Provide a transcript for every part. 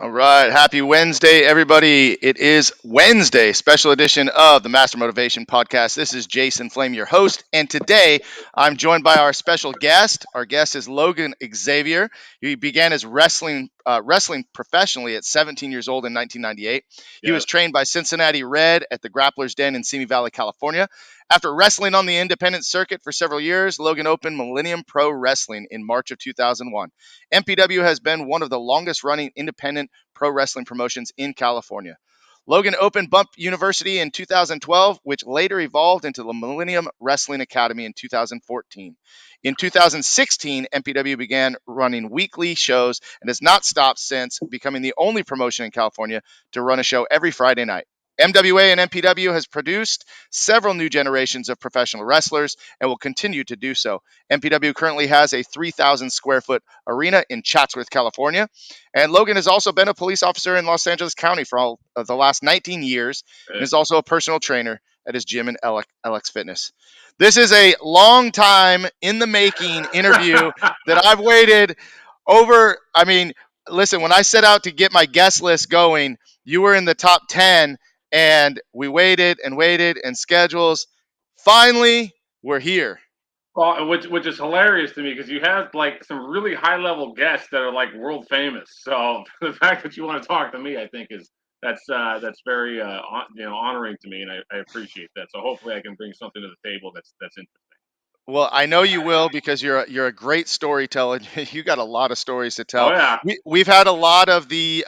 All right. Happy Wednesday, everybody. It is Wednesday, special edition of the Master Motivation Podcast. This is Jason Flame, your host. And today I'm joined by our special guest. Our guest is Logan Xavier. He began his wrestling professionally at 17 years old in 1998. He was Yes. trained by Cincinnati Red at the Grappler's Den in Simi Valley, California. After wrestling on the independent circuit for several years, Logan opened Millennium Pro Wrestling in March of 2001. MPW has been one of the longest running independent pro wrestling promotions in California. Logan opened Bump University in 2012, which later evolved into the Millennium Wrestling Academy in 2014. In 2016, MPW began running weekly shows and has not stopped since, becoming the only promotion in California to run a show every Friday night. MWA and MPW has produced several new generations of professional wrestlers and will continue to do so. MPW currently has a 3,000 square foot arena in Chatsworth, California. And Logan has also been a police officer in Los Angeles County for all of the last 19 years and is also a personal trainer at his gym in LX Fitness. This is a long time in the making interview that I've waited over. I mean, listen, when I set out to get my guest list going, you were in the top 10, and we waited and waited and schedules. Finally, we're here. Well, which is hilarious to me because you have like some really high level guests that are like world famous. So the fact that you want to talk to me, I think that's very honoring to me, and I appreciate that. So hopefully I can bring something to the table that's interesting. Well, I know you will because you're a great storyteller. You got a lot of stories to Oh tell. yeah. We've had a lot of the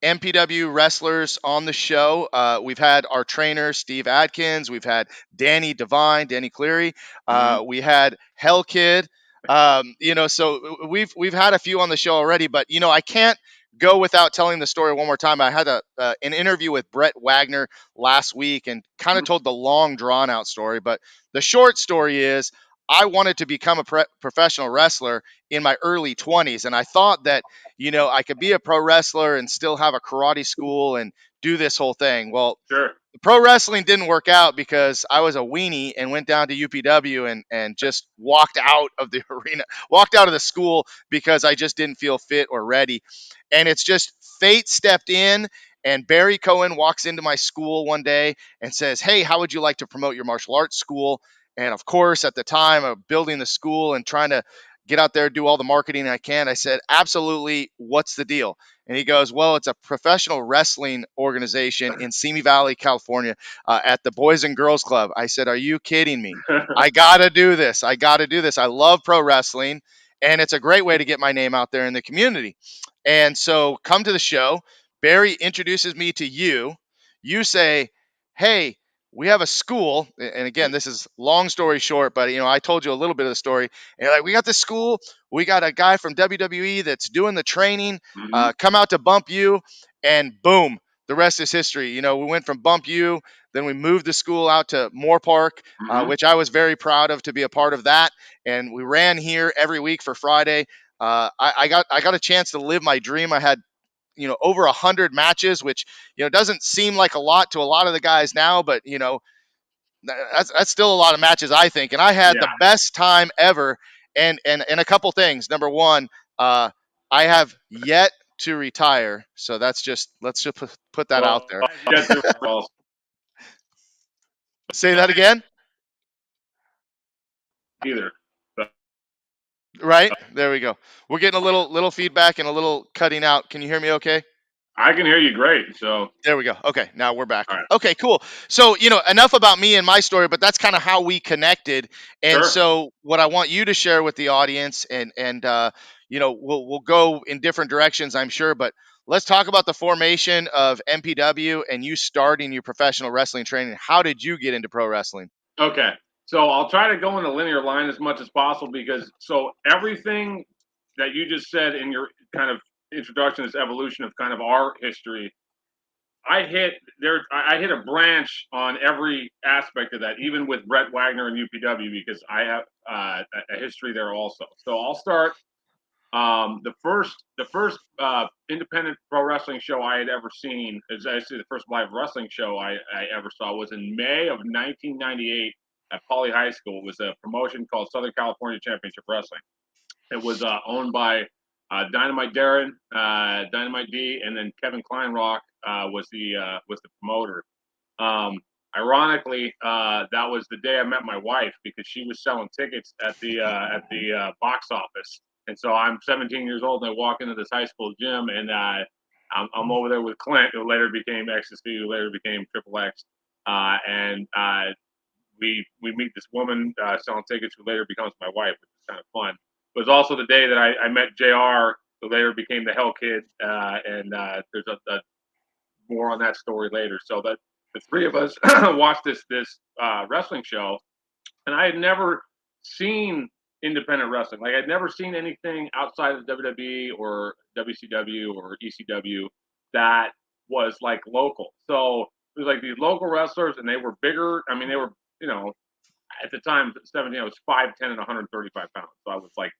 MPW wrestlers on the show. We've had our trainer Steve Adkins. We've had Danny Cleary. Hmm. We had Hell Kid. So we've had a few on the show already. But I can't go without telling the story one more time. I had an interview with Brett Wagner last week and kind of told the long drawn out story. But the short story is I wanted to become a professional wrestler in my early 20s. And I thought that, I could be a pro wrestler and still have a karate school and do this whole thing. Well, Sure. pro wrestling didn't work out because I was a weenie and went down to UPW and just walked out of the arena, walked out of the school because I just didn't feel fit or ready. And it's just fate stepped in. And Barry Cohen walks into my school one day and says, "Hey, how would you like to promote your martial arts school?" And of course, at the time of building the school and trying to get out there, do all the marketing I can, I said, "Absolutely. What's the deal?" And he goes, "Well, it's a professional wrestling organization in Simi Valley, California, at the Boys and Girls Club." I said, "Are you kidding me? I got to do this. I got to do this. I love pro wrestling, and it's a great way to get my name out there in the community." And so come to the show. Barry introduces me to you. You say, "Hey, we have a school." And again, this is long story short, but I told you a little bit of the story. And you're like, "We got this school. We got a guy from WWE that's doing the training. Hmm. Come out to Bump U," and boom, the rest is history. We went from Bump U, then we moved the school out to Moore Park, Hmm. which I was very proud of to be a part of that. And we ran here every week for Friday. I got a chance to live my dream. I had over 100 matches, which doesn't seem like a lot to a lot of the guys now, but that's still a lot of matches, I think. And I had Yeah. the best time ever. And a couple things. Number one, I have yet to retire, so let's just put that out Well, there. I have yet to also. Say that again. Either. But Right there we go. We're getting a little feedback and a little cutting out. Can you hear me okay? I can hear you great. So There we go. Okay, now we're back. all right. Okay, cool. So, enough about me and my story, but that's kind of how we connected. And Sure. so, what I want you to share with the audience, and we'll go in different directions, I'm sure. But let's talk about the formation of MPW and you starting your professional wrestling training. How did you get into pro wrestling? Okay. So I'll try to go in a linear line as much as possible because so everything that you just said in your kind of introduction, this evolution of kind of our history, I hit a branch on every aspect of that, even with Brett Wagner and UPW because I have a history there also. So I'll start. The first independent pro wrestling show I had ever seen is actually the first live wrestling show I ever saw was in May of 1998 at Poly High School. It was a promotion called Southern California Championship Wrestling. It was owned by Dynamite Darren, Dynamite D, and then Kevin Kleinrock was the promoter. Ironically, that was the day I met my wife because she was selling tickets at the box office. And so I'm 17 years old and I walk into this high school gym and I'm over there with Clint, who later became Ecstasy, who later became Triple X, and we meet this woman selling tickets who later becomes my wife, which is kind of fun. It was also the day that I met JR, who later became the Hell Kid, and there's a more on that story later. So that the three of us watched this wrestling show, and I had never seen independent wrestling. Like I'd never seen anything outside of WWE or WCW or ECW that was like local. So it was like these local wrestlers, and they were bigger. I mean, they were, at the time, 17, I was 5'10" and 135 pounds. So I was like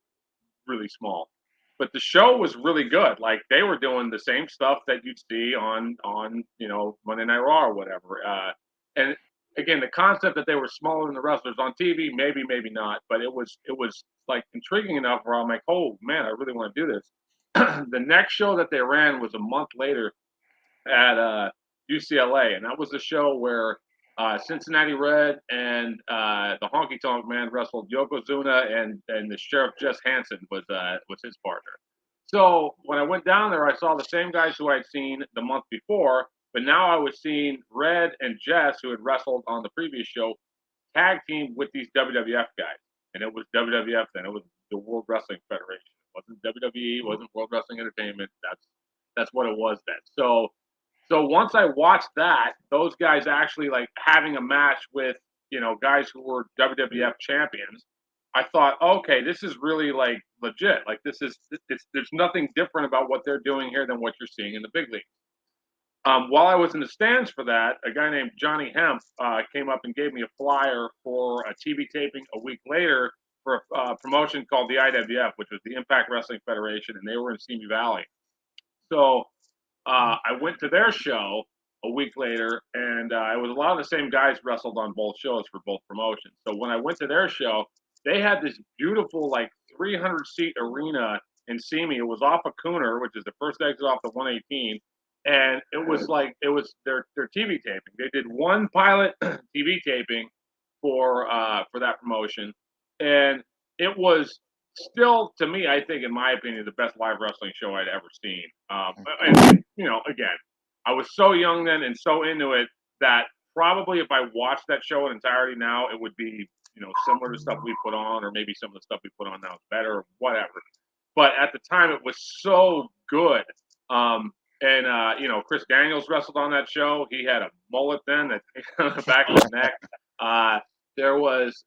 really small. But the show was really good. Like they were doing the same stuff that you'd see on Monday Night Raw or whatever. And again, the concept that they were smaller than the wrestlers on TV, maybe not, but it was like intriguing enough where I'm like, oh man, I really want to do this. The next show that they ran was a month later at UCLA, and that was the show where Cincinnati Red and the Honky Tonk Man wrestled Yokozuna, and the Sheriff Jess Hansen was his partner. So when I went down there, I saw the same guys who I'd seen the month before, but now I was seeing Red and Jess, who had wrestled on the previous show, tag team with these WWF guys, and it was WWF then. It was the World Wrestling Federation. It wasn't WWE. It wasn't World Wrestling Entertainment. That's what it was then. So once I watched that, those guys actually like having a match with, guys who were WWF champions, I thought, okay, this is really like legit. Like there's nothing different about what they're doing here than what you're seeing in the big league. While I was in the stands for that, a guy named Johnny Hemp came up and gave me a flyer for a TV taping a week later for a promotion called the IWF, which was the Impact Wrestling Federation, and they were in Simi Valley. So I went to their show a week later, and it was a lot of the same guys wrestled on both shows for both promotions. So when I went to their show, they had this beautiful, like 300-seat arena in Simi. It was off of Cooner, which is the first exit off the 118, and it was their TV taping. They did one pilot TV taping for that promotion, and it was still, to me, I think, in my opinion, the best live wrestling show I'd ever seen. And, again, I was so young then and so into it that probably if I watched that show in entirety now, it would be, similar to stuff we put on, or maybe some of the stuff we put on now is better, or whatever. But at the time, it was so good. Chris Daniels wrestled on that show. He had a mullet then at the back of his neck. There was,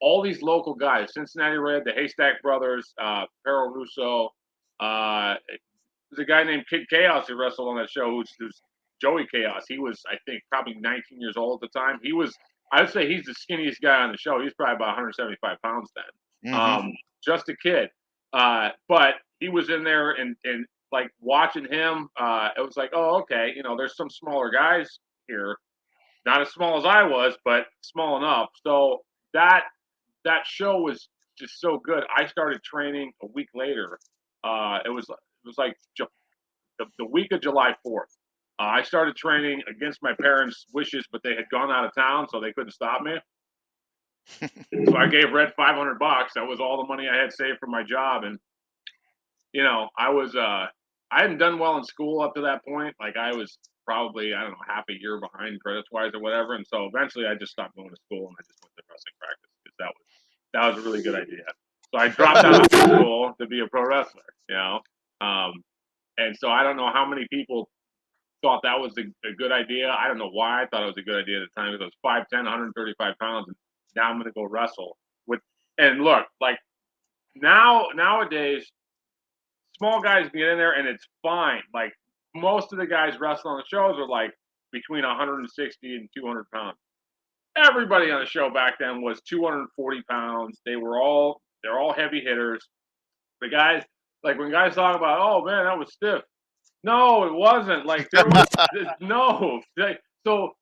all these local guys, Cincinnati Red, the Haystack Brothers, Pero Russo. There's a guy named Kid Chaos who wrestled on that show, who's Joey Chaos. He was, I think, probably 19 years old at the time. I would say he's the skinniest guy on the show. He's probably about 175 pounds then. Mm-hmm. Just a kid. But he was in there and like watching him, it was like, oh, okay, there's some smaller guys here. Not as small as I was, but small enough. So that show was just so good. I started training a week later. It was like the week of July 4th. I started training against my parents' wishes, but they had gone out of town, so they couldn't stop me. So I gave Red $500. That was all the money I had saved from my job, and I hadn't done well in school up to that point. Like I was probably, I don't know, half a year behind credits wise or whatever. And so eventually I just stopped going to school and I just went to wrestling practice because that was a really good idea. So I dropped out of school to be a pro wrestler, and so I don't know how many people thought that was a good idea. I don't know why I thought it was a good idea at the time, because I was 5'10", 135 pounds, and now I'm going to go wrestle and look, like nowadays, small guys can get in there and it's fine. Like most of the guys wrestling on the shows are like between 160 and 200 pounds. Everybody on the show back then was 240 pounds. They're all heavy hitters. The guys, like when guys talk about, oh man, that was stiff. No, it wasn't. Like there was no. So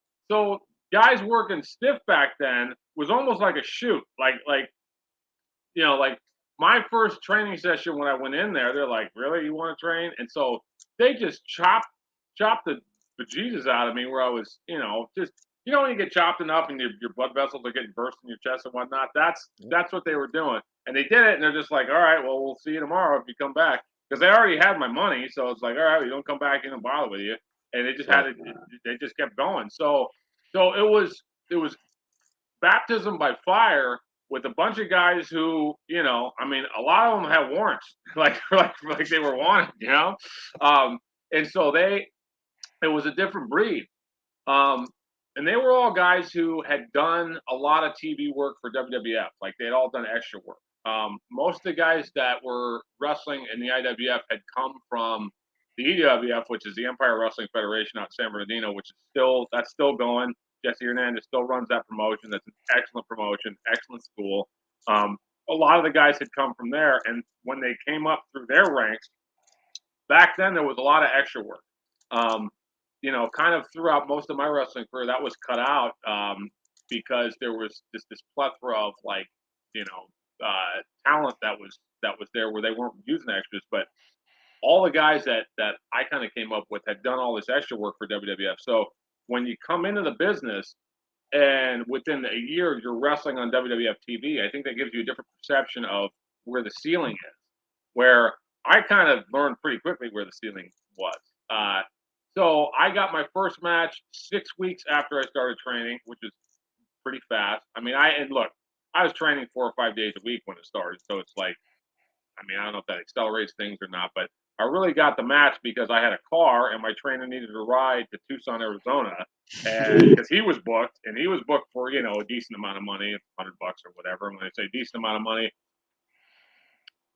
guys working stiff back then was almost like a shoot. Like my first training session when I went in there, they're like, "Really, you want to train?" And so they just chopped the bejesus out of me, where I was, just when you get chopped enough and your blood vessels are getting burst in your chest and whatnot. That's what they were doing, and they did it, and they're just like, "All right, well, we'll see you tomorrow if you come back," because they already had my money, so it's like, "All right, you don't come back, you don't bother with you," and they just had Right. it. They just kept going. So it was baptism by fire with a bunch of guys who, I mean, a lot of them had warrants, like they were wanted. Um, and so it was a different breed. Um, and they were all guys who had done a lot of TV work for WWF, like they had all done extra work. Most of the guys that were wrestling in the IWF had come from the EWF, which is the Empire Wrestling Federation out in San Bernardino, which is still going. Jesse Hernandez still runs that promotion. That's an excellent promotion, excellent school. Um, a lot of the guys had come from there, and when they came up through their ranks, back then there was a lot of extra work. Um, kind of throughout most of my wrestling career, that was cut out because there was this plethora of talent that was there where they weren't using extras, but all the guys that I kind of came up with had done all this extra work for WWF. So when you come into the business and within a year you're wrestling on WWF TV, I think that gives you a different perception of where the ceiling is. Where I kind of learned pretty quickly where the ceiling was. So I got my first match 6 weeks after I started training, which is pretty fast. I mean, and look, I was training 4 or 5 days a week when it started, so it's like, I mean, I don't know if that accelerates things or not, but I really got the match because I had a car and my trainer needed a ride to Tucson, Arizona, and because he was booked and he was booked for a decent amount of money, $100 or whatever. And when I say decent amount of money,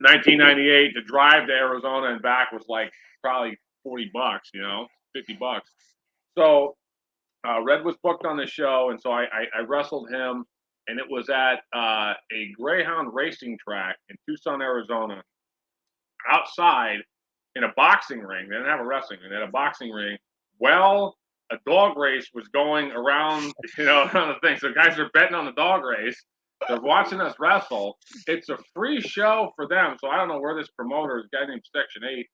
1998 to drive to Arizona and back was like probably $40, $50. So Red was booked on the show, and so I wrestled him, and it was at a Greyhound racing track in Tucson, Arizona, outside in a boxing ring. They didn't have a wrestling ring; they had a boxing ring. Well, a dog race was going around, around the thing. So guys are betting on the dog race. They're watching us wrestle. It's a free show for them. So I don't know where this promoter, a guy named Section 8,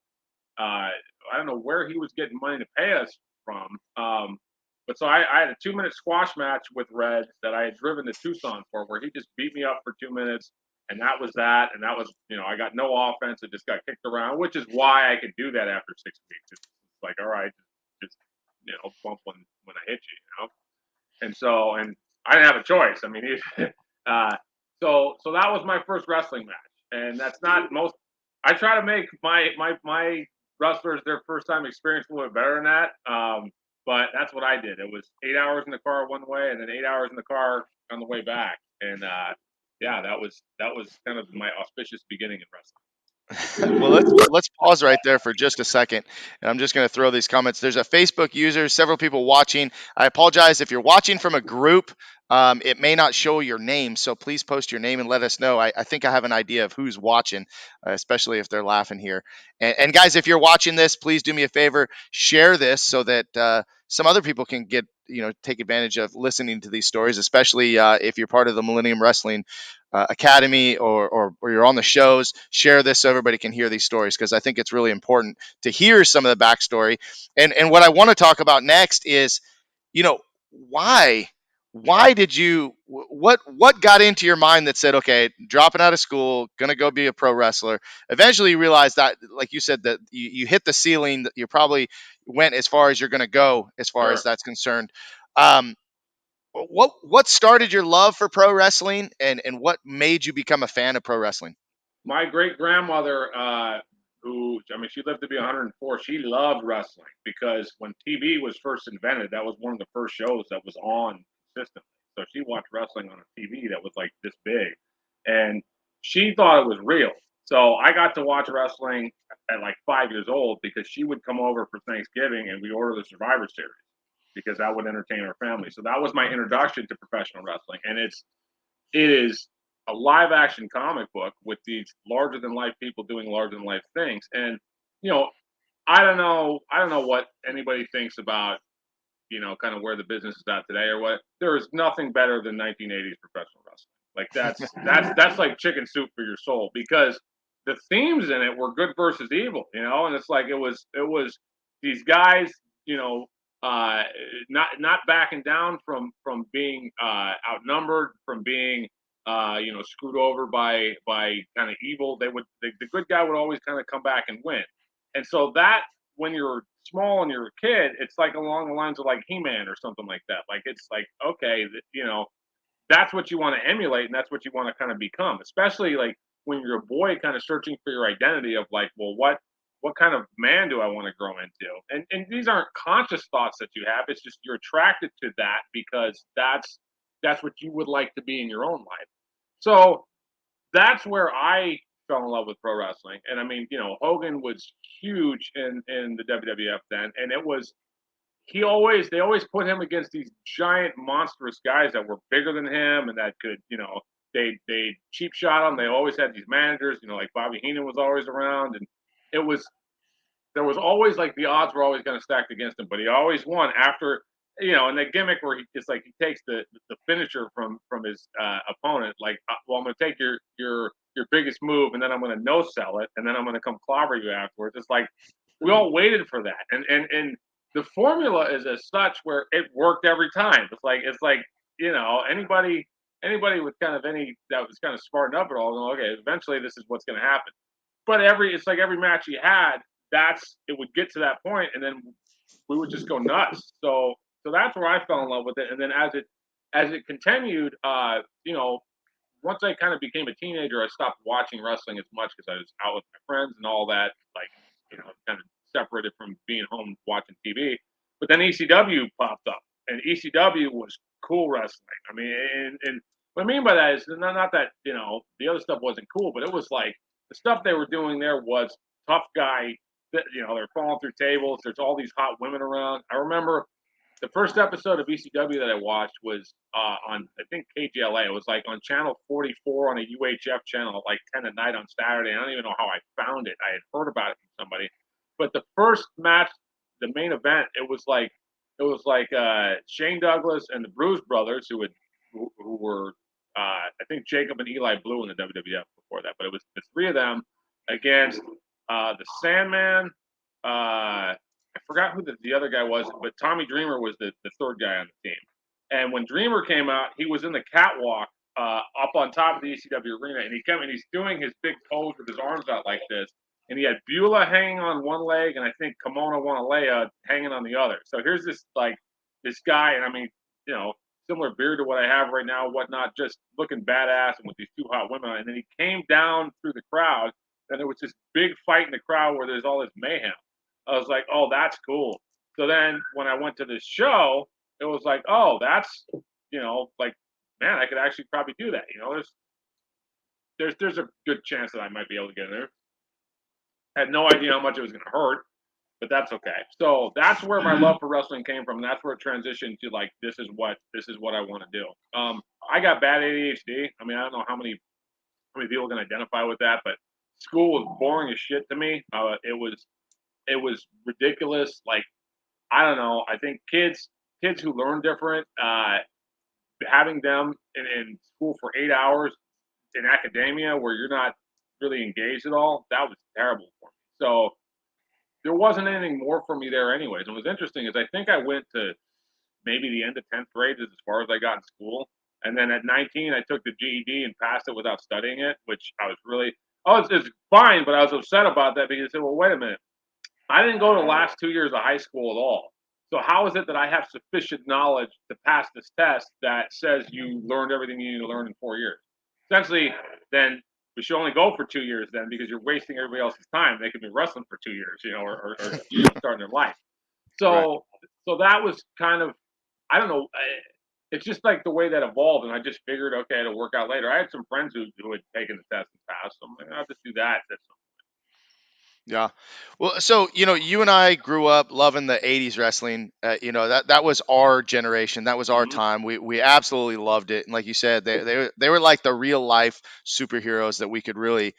I don't know where he was getting money to pay us from. But so I had a 2-minute squash match with Red that I had driven to Tucson for, where he just beat me up for 2 minutes, and that was that. And that was, I got no offense. It just got kicked around, which is why I could do that after 6 weeks. It's like, all right, just bump when I hit you. And I didn't have a choice. I mean, uh, so that was my first wrestling match, and that's not most. I try to make my wrestlers their first time experience a little bit better than that. But that's what I did. It was 8 hours in the car one way, and then 8 hours in the car on the way back. And yeah, that was kind of my auspicious beginning in wrestling. Well, let's pause right there for just a second, and I'm just going to throw these comments. There's a Facebook user, several people watching. I apologize if you're watching from a group. It may not show your name, so please post your name and let us know. I think I have an idea of who's watching, especially if they're laughing here. And guys, if you're watching this, please do me a favor, share this so that some other people can take advantage of listening to these stories, especially if you're part of the Millennium Wrestling Academy or you're on the shows. Share this so everybody can hear these stories, because I think it's really important to hear some of the backstory. And what I want to talk about next is, you know, why did you what got into your mind that said, okay, dropping out of school, gonna go be a pro wrestler? Eventually you realized that, like you said, that you hit the ceiling, that you probably went as far as you're gonna go as far as Sure. that's concerned. um, what started your love for pro wrestling, and what made you become a fan of pro wrestling? My great grandmother, who, I mean, she lived to be 104. She loved wrestling because when TV was first invented, that was one of the first shows that was on consistently. So she watched wrestling on a TV that was like this big, and she thought it was real. So I got to watch wrestling at like 5 years old because she would come over for Thanksgiving and we order the Survivor Series because that would entertain our family. So that was my introduction to professional wrestling, and it is a live action comic book with these larger than life people doing larger than life things. And you know, I don't know what anybody thinks about, kind of where the business is at today or what. There is nothing better than 1980s professional wrestling. Like that's like chicken soup for your soul, because the themes in it were good versus evil, and it's like it was these guys, you know, uh, not backing down from being outnumbered, from being screwed over by kind of evil. The good guy would always kind of come back and win, and so that when you're small and you're a kid, it's like along the lines of like He-Man or something like that. Like it's like okay, that's what you want to emulate and that's what you want to kind of become, especially like when you're a boy kind of searching for your identity of like, well, what kind of man do I want to grow into? And these aren't conscious thoughts that you have. It's just you're attracted to that because that's what you would like to be in your own life. So that's where I fell in love with pro wrestling. And I mean, Hogan was huge in the WWF then, and they always put him against these giant monstrous guys that were bigger than him and that could, they cheap shot him. They always had these managers, like Bobby Heenan was always around, and it was there was always like the odds were always kind of stacked against him, but he always won after, and the gimmick where it's like he takes the finisher from his opponent, like, well, I'm going to take your biggest move, and then I'm going to no sell it, and then I'm going to come clobber you afterwards. It's like we all waited for that, and the formula is as such where it worked every time. It's like anybody with kind of any that was kind of smarting up at all, okay, eventually this is what's going to happen. But it's like every match he had, it would get to that point, and then we would just go nuts. So that's where I fell in love with it. And then as it continued, once I kind of became a teenager, I stopped watching wrestling as much because I was out with my friends and all that, like kind of separated from being home watching TV. But then ECW popped up, and ECW was cool wrestling. I mean, and what I mean by that is not that the other stuff wasn't cool, but it was like the stuff they were doing there was tough guy. They're falling through tables. There's all these hot women around. I remember the first episode of ECW that I watched was on, I think, KGLA. It was like on channel 44 on a UHF channel at like 10 at night on Saturday. I don't even know how I found it. I had heard about it from somebody. But the first match, the main event, it was like Shane Douglas and the Bruise Brothers, who were I think Jacob and Eli Blue in the WWF before that. But it was the three of them against the Sandman. I forgot who the other guy was, but Tommy Dreamer was the third guy on the team. And when Dreamer came out, he was in the catwalk up on top of the ECW arena, and he's doing his big pose with his arms out like this. And he had Beulah hanging on one leg, and I think Kimona Wanalea hanging on the other. So here's this guy, and I mean, similar beard to what I have right now, whatnot, just looking badass and with these two hot women. And then he came down through the crowd, and there was this big fight in the crowd where there's all this mayhem. I was like, oh, that's cool. So then when I went to this show, it was like, oh, that's, like, man, I could actually probably do that. There's a good chance that I might be able to get in there. Had no idea how much it was going to hurt, but that's okay. So that's where my love for wrestling came from. And that's where it transitioned to like, this is what I want to do. I got bad ADHD. I mean, I don't know how many people can identify with that, but school was boring as shit to me. It was ridiculous. Like, I don't know. I think kids who learn different, having them in school for 8 hours in academia where you're not really engaged at all, that was terrible for me. So there wasn't anything more for me there anyways. And what's interesting is I think I went to maybe the end of 10th grade as far as I got in school. And then at 19, I took the GED and passed it without studying it, which I was really, it's fine, but I was upset about that because I said, well, wait a minute. I didn't go to the last 2 years of high school at all. So how is it that I have sufficient knowledge to pass this test that says you learned everything you need to learn in 4 years? Essentially, then we should only go for 2 years then because you're wasting everybody else's time. They could be wrestling for 2 years, or starting their life. So Right. so that was kind of, I don't know. It's just like the way that evolved, and I just figured, okay, it'll work out later. I had some friends who had taken the test and passed, so I'm like, I'll just do that. Yeah. Well, so, you and I grew up loving the 80s wrestling. That was our generation. That was our Mm-hmm. time. We absolutely loved it. And like you said, they were like the real life superheroes that we could really,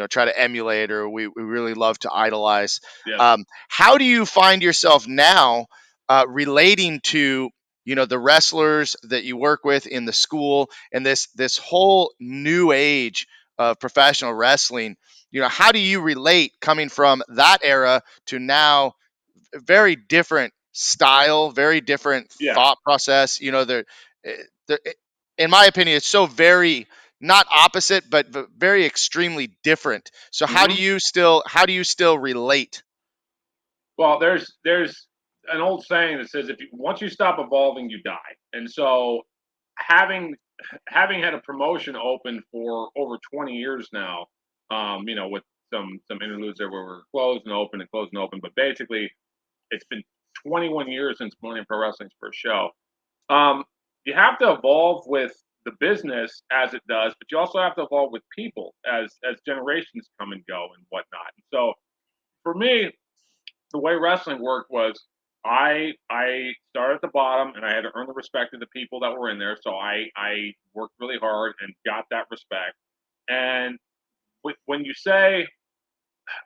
try to emulate, or we really love to idolize. Yes. How do you find yourself now relating to the wrestlers that you work with in the school, and this whole new age of professional wrestling. How do you relate coming from that era to now? Very different style, very different Yeah. thought process. They're, in my opinion, it's so very not opposite, but very extremely different. So Hmm. how do you still relate? Well, there's an old saying that says if you once you stop evolving, you die. And so having having had a promotion open for over 20 years now, with some interludes there where we're closed and open, but basically it's been 21 years since Millennium Pro Wrestling's first show. Um, you have to evolve with the business as it does, but you also have to evolve with people as generations come and go and whatnot. And so for me, the way wrestling worked was I started at the bottom and I had to earn the respect of the people that were in there. So I worked really hard and got that respect. And when you say,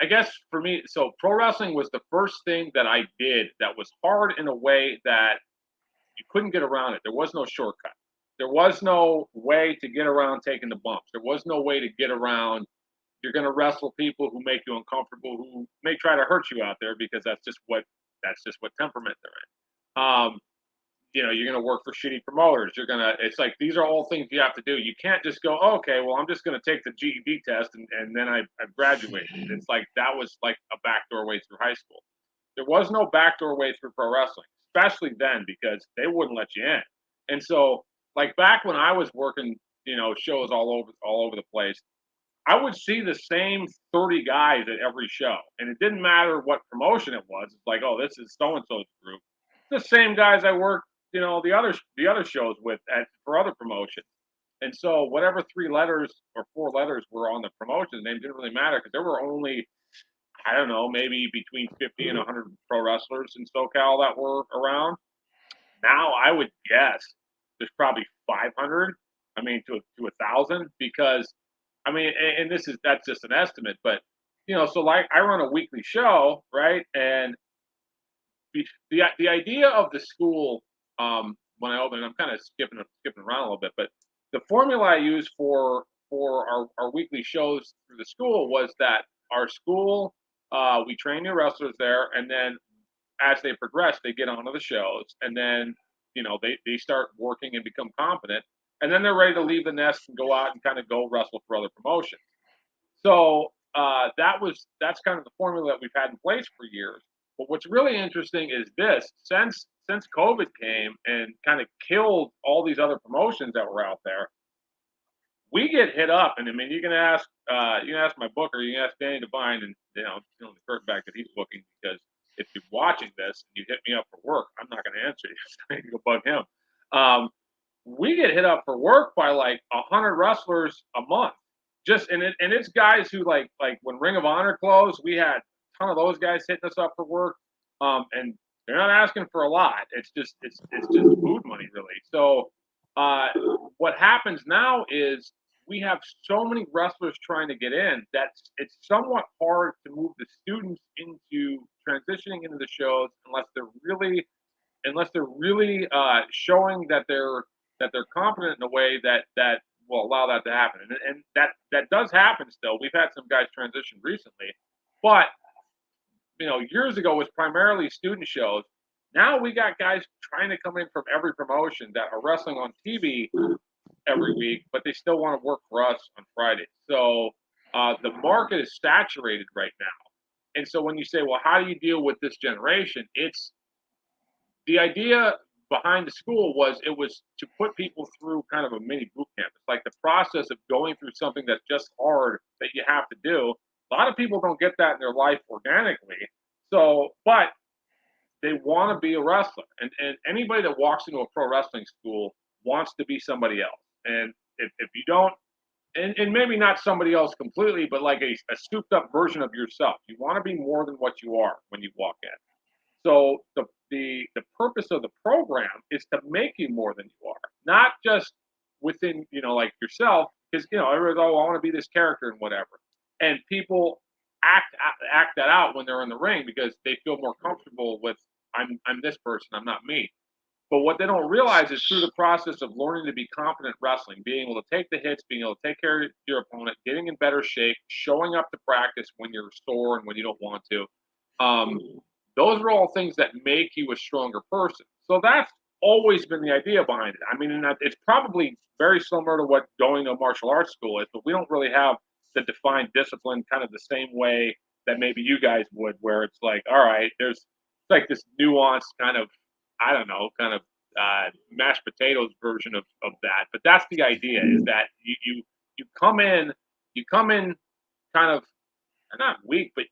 I guess for me, so pro wrestling was the first thing that I did that was hard in a way that you couldn't get around it. There was no shortcut. There was no way to get around taking the bumps. There was no way to get around. You're going to wrestle people who make you uncomfortable, who may try to hurt you out there because that's just what temperament they're in. You're going to work for shitty promoters. It's like these are all things you have to do. You can't just go, oh, okay, well, I'm just going to take the GED test and then I've graduated. It's like that was like a backdoor way through high school. There was no backdoor way through pro wrestling, especially then because they wouldn't let you in. And so, like back when I was working, shows all over the place, I would see the same 30 guys at every show, and it didn't matter what promotion it was. It's like, oh, this is so and so's group. The same guys I worked, the other shows with for other promotions. And so whatever 3 letters or 4 letters were on the promotion name didn't really matter because there were only, I don't know, maybe between 50 and 100 pro wrestlers in SoCal that were around. Now I would guess there's probably 500. I mean, to 1,000 because I mean, and that's just an estimate, but so like I run a weekly show, right? And the idea of the school when I opened, I'm kind of skipping around a little bit, but the formula I use for our weekly shows through the school was that our school we train new wrestlers there, and then as they progress, they get onto the shows, and then they start working and become confident, and then they're ready to leave the nest and go out and kind of go wrestle for other promotions. So that's kind of the formula that we've had in place for years. But what's really interesting is this: since COVID came and kind of killed all these other promotions that were out there, we get hit up, and I mean, you can ask my booker, you can ask Danny Devine, and the curtain back that he's booking because if you're watching this and you hit me up for work, I'm not going to answer you. I can go bug him. Um, we get hit up for work by like 100 wrestlers a month. And it's guys who like when Ring of Honor closed, we had a ton of those guys hitting us up for work. And they're not asking for a lot. It's just food money really. So uh, what happens now is we have so many wrestlers trying to get in that it's somewhat hard to move the students into transitioning into the shows unless they're really showing that they're confident in a way that will allow that to happen. And that does happen still. We've had some guys transition recently, but years ago was primarily student shows. Now we got guys trying to come in from every promotion that are wrestling on TV every week, but they still want to work for us on Friday. So the market is saturated right now. And so when you say, well, how do you deal with this generation? It's the idea behind the school was it was to put people through kind of a mini boot camp. It's like the process of going through something that's just hard that you have to do. A lot of people don't get that in their life organically. So, but they want to be a wrestler. And anybody that walks into a pro wrestling school wants to be somebody else. And if you don't, and maybe not somebody else completely, but like a souped up version of yourself, you want to be more than what you are when you walk in. So the purpose of the program is to make you more than you are, not just within like yourself, because everybody's, oh, I want to be this character and whatever, and people act that out when they're in the ring because they feel more comfortable with I'm this person, I'm not me. But what they don't realize is through the process of learning to be confident wrestling, being able to take the hits, being able to take care of your opponent, getting in better shape, showing up to practice when you're sore and when you don't want to. Um, those are all things that make you a stronger person. So that's always been the idea behind it. I mean, and it's probably very similar to what going to a martial arts school is, but we don't really have the defined discipline kind of the same way that maybe you guys would, where it's like, all right, there's like this nuanced kind of, I don't know, kind of mashed potatoes version of that. But that's the idea: is that you you come in kind of not weak, but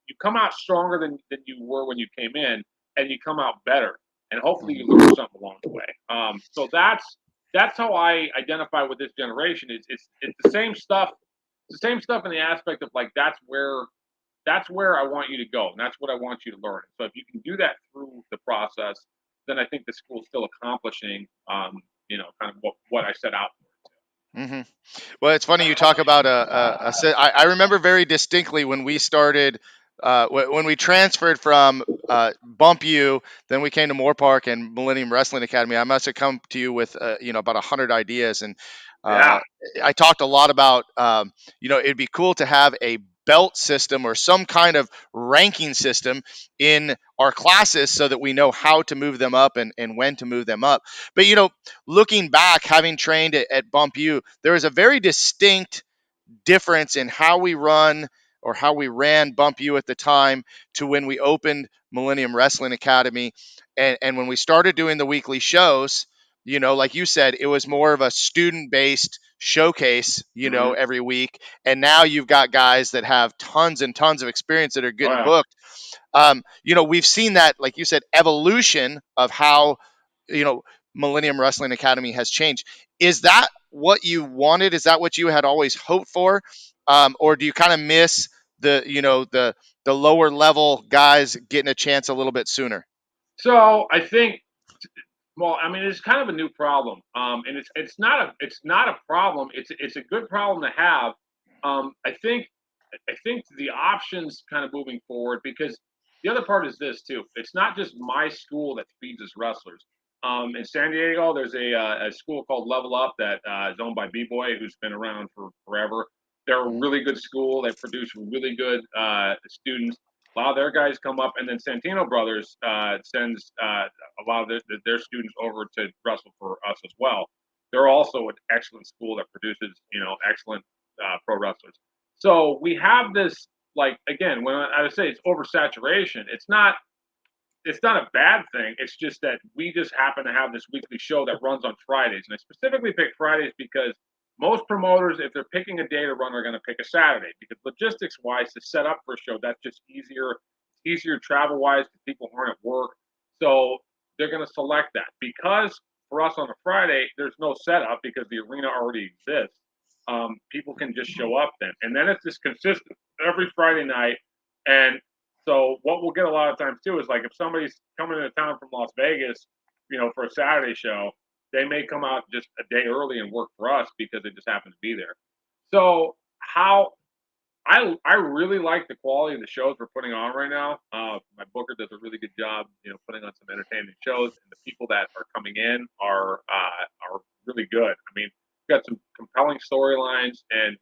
you come out stronger than you were when you came in, and you come out better, and hopefully you learn something along the way. So that's how I identify with this generation. It's the same stuff. It's the same stuff in the aspect of like that's where I want you to go, and that's what I want you to learn. So if you can do that through the process, then I think the school's still accomplishing, kind of what I set out for. Hmm. Well, it's funny you talk about I remember very distinctly when we started, when we transferred from Bump U, then we came to Moore Park and Millennium Wrestling Academy. I must have come to you with about 100 ideas, and uh, Yeah. I talked a lot about it'd be cool to have a belt system or some kind of ranking system in our classes so that we know how to move them up and when to move them up. But looking back, having trained at Bump U, there is a very distinct difference in how we run or how we ran Bump U at the time to when we opened Millennium Wrestling Academy. And when we started doing the weekly shows, like you said, it was more of a student based showcase, Hmm. every week. And now you've got guys that have tons and tons of experience that are Oh getting yeah. booked. We've seen that, like you said, evolution of how, you know, Millennium Wrestling Academy has changed. Is that what you wanted? Is that what you had always hoped for? Or do you kind of miss the lower level guys getting a chance a little bit sooner? So I think, well, I mean, it's kind of a new problem, and it's not a problem. It's a good problem to have. I think the options kind of moving forward, because the other part is this too. It's not just my school that feeds us wrestlers. In San Diego, there's a school called Level Up that is owned by B Boy, who's been around for forever. They're a Mhm. really good school. They produce really good students. A lot of their guys come up, and then Santino Brothers sends a lot of their students over to wrestle for us as well. They're also an excellent school that produces, excellent pro wrestlers. So we have this, like, again, when I would say it's oversaturation, it's not a bad thing. It's just that we just happen to have this weekly show that runs on Fridays, and I specifically pick Fridays because most promoters, if they're picking a day to run, are going to pick a Saturday because logistics wise, to set up for a show, that's just easier. It's easier travel wise because people aren't at work, so they're going to select that. Because for us on a Friday, there's no setup because the arena already exists. People can just show up then, and then it's just consistent every Friday night. And so what we'll get a lot of times too is like if somebody's coming into town from Las Vegas, for a Saturday show, they may come out just a day early and work for us because they just happen to be there. So how I really like the quality of the shows we're putting on right now. My booker does a really good job, putting on some entertaining shows, and the people that are coming in are really good. I mean, we've got some compelling storylines, and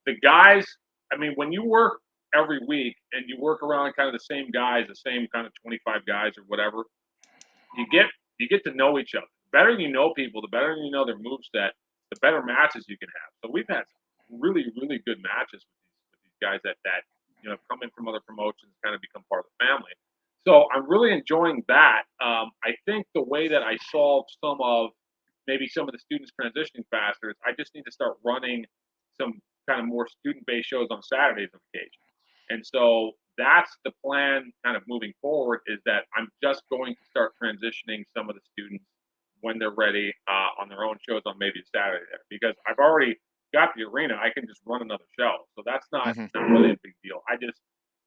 the guys, I mean, when you work every week and you work around kind of the same guys, the same kind of 25 guys or whatever, you get you get to know each other. The better you know people, the better you know their move set, the better matches you can have. So we've had some really, really good matches with these guys that come in from other promotions, kind of become part of the family. So I'm really enjoying that. I think the way that I solved some of the students transitioning faster is I just need to start running some kind of more student-based shows on Saturdays on occasion. And so that's the plan kind of moving forward is that I'm just going to start transitioning some of the students when they're ready on their own shows on maybe Saturday there because I've already got the arena. I can just run another show. So that's Hmm. not really a big deal. I just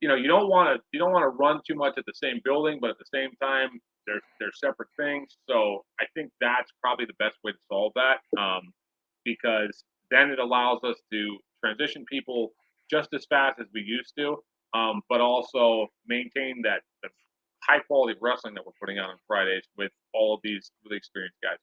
you don't want to run too much at the same building, but at the same time they're separate things. So I think that's probably the best way to solve that because then it allows us to transition people just as fast as we used to, but also maintain that the high quality wrestling that we're putting out on Fridays with all of these really experienced guys.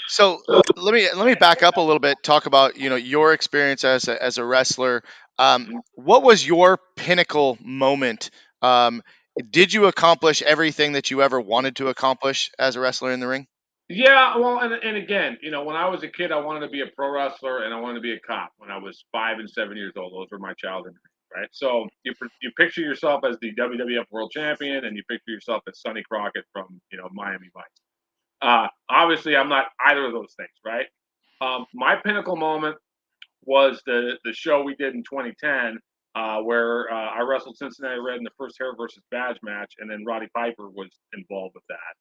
So let me back up a little bit. Talk about your experience as a wrestler. What was your pinnacle moment? Um, did you accomplish everything that you ever wanted to accomplish as a wrestler in the ring? Yeah, well, and again, when I was a kid, I wanted to be a pro wrestler and I wanted to be a cop. When I was 5 and 7 years old, those were my childhood dreams, right? So you picture yourself as the WWF World Champion, and you picture yourself as Sonny Crockett from Miami Vice. Obviously, I'm not either of those things, right? My pinnacle moment was the show we did in 2010, where I wrestled Cincinnati Red in the first hair versus badge match, and then Roddy Piper was involved with that.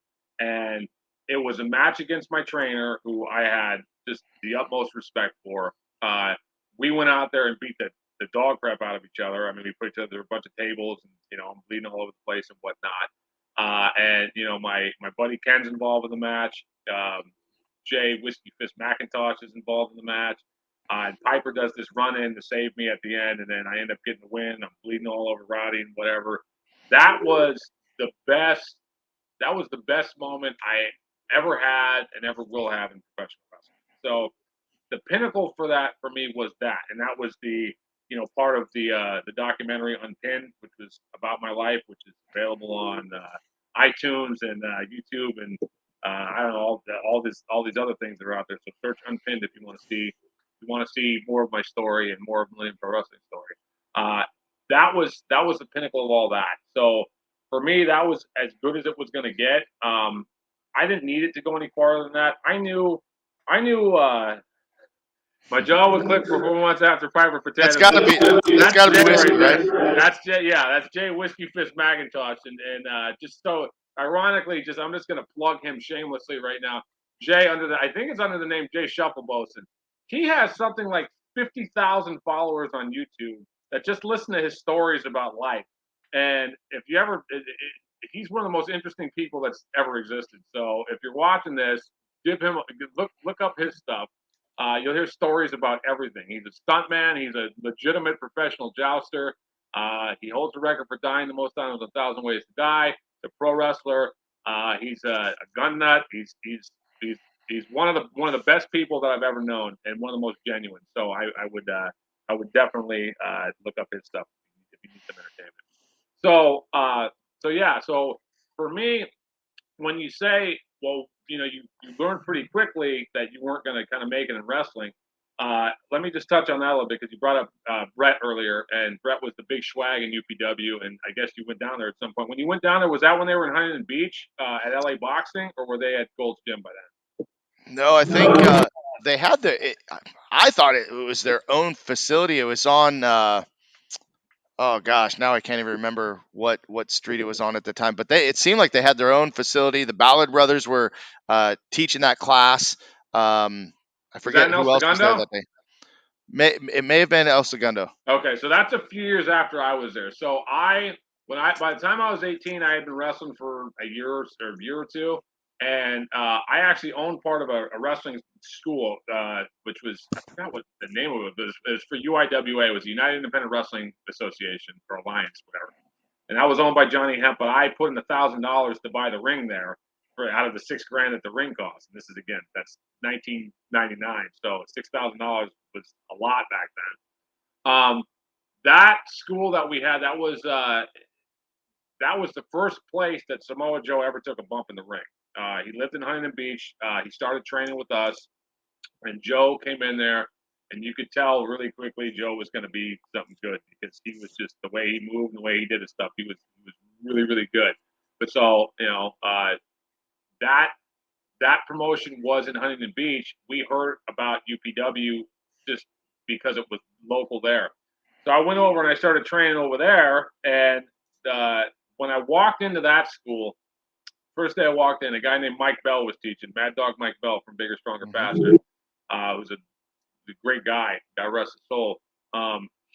And it was a match against my trainer, who I had just the utmost respect for. We went out there and beat the dog crap out of each other. I mean, we put each other a bunch of tables, and I'm bleeding all over the place and whatnot. And my buddy Ken's involved in the match. Jay Whiskey Fist McIntosh is involved in the match. And Piper does this run in to save me at the end, and then I end up getting the win. I'm bleeding all over Roddy and whatever. That was the best. That was the best moment I ever had and ever will have in professional wrestling. So the pinnacle for that for me was that, and that was the part of the documentary Unpinned, which was about my life, which is available on iTunes and YouTube, and I don't know all these other things that are out there. So search Unpinned if you want to see more of my story and more of Millennium Pro Wrestling story. That was the pinnacle of all that. So for me, that was as good as it was going to get. I didn't need it to go any farther than that. I knew my jaw would click for 4 months after Piper That's pretended. got to be that's That's got to be Jay whiskey, right right? there. That's Jay. Yeah, that's Jay Whiskey Fist McIntosh, and just so ironically, I'm just gonna plug him shamelessly right now. Jay I think it's under the name Jay Shufflebosen. He has something like 50,000 followers on YouTube that just listen to his stories about life. And if you ever, he's one of the most interesting people that's ever existed. So if you're watching this, give him look up his stuff. You'll hear stories about everything. He's a stuntman. He's a legitimate professional jouster. He holds the record for dying the most times, 1,000 ways to die. The pro wrestler. He's a gun nut. He's one of the best people that I've ever known, and one of the most genuine. So I would definitely look up his stuff if you need some entertainment. So yeah. So for me, when you say, well, you learned pretty quickly that you weren't going to kind of make it in wrestling. Let me just touch on that a little bit, because you brought up Brett earlier, and Brett was the big swag in UPW, and I guess you went down there at some point. When you went down there, was that when they were in Huntington Beach at LA Boxing, or were they at Gold's Gym by No, I think they had I thought it was their own facility. It was on. Oh gosh, now I can't even remember what street it was on at the time. But it seemed like they had their own facility. The Ballard brothers were teaching that class. I Was that forget in El who else was there Segundo? that day. It may have been El Segundo. Okay, so that's a few years after I was there. So by the time I was 18, I had been wrestling for a year or two, and I actually owned part of a wrestling school, which was, I forgot what the name of it was. It was for UIWA. It was the United Independent Wrestling Association, or Alliance, whatever. And that was owned by Johnny Hemp. But I put in $1,000 to buy the ring there, out of the $6,000 that the ring cost. And this is, again, that's 1999, so $6,000 was a lot back then. That school that we had, that was the first place that Samoa Joe ever took a bump in the ring. He lived in Huntington Beach. He started training with us, and Joe came in there, and you could tell really quickly Joe was going to be something good, because he was just, the way he moved and the way he did his stuff. He was really, really good. But so that that promotion was in Huntington Beach. We heard about UPW just because it was local there. So I went over and I started training over there. And when I walked into that school, first day I walked in, a guy named Mike Bell was teaching. Mad Dog Mike Bell from Bigger, Stronger, Faster. Was a great guy. God rest his soul.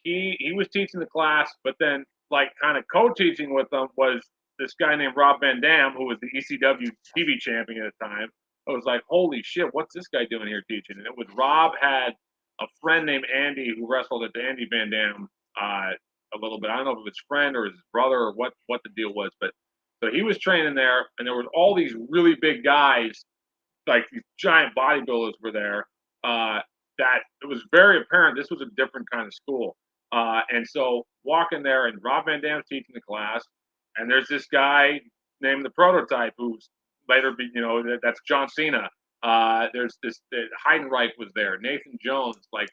He was teaching the class, but then like kind of co-teaching with them was this guy named Rob Van Dam, who was the ECW TV champion at the time. I was like, holy shit, what's this guy doing here teaching? And it was Rob had a friend named Andy who wrestled at the Andy Van Dam a little bit. I don't know if it was his friend or his brother or what the deal was, but so he was training there, and there was all these really big guys, like these giant bodybuilders were there. That it was very apparent this was a different kind of school. And so walking there, and Rob Van Dam's teaching the class, and there's this guy named the Prototype who's later be, that's John Cena. There's this Heidenreich was there, Nathan Jones, like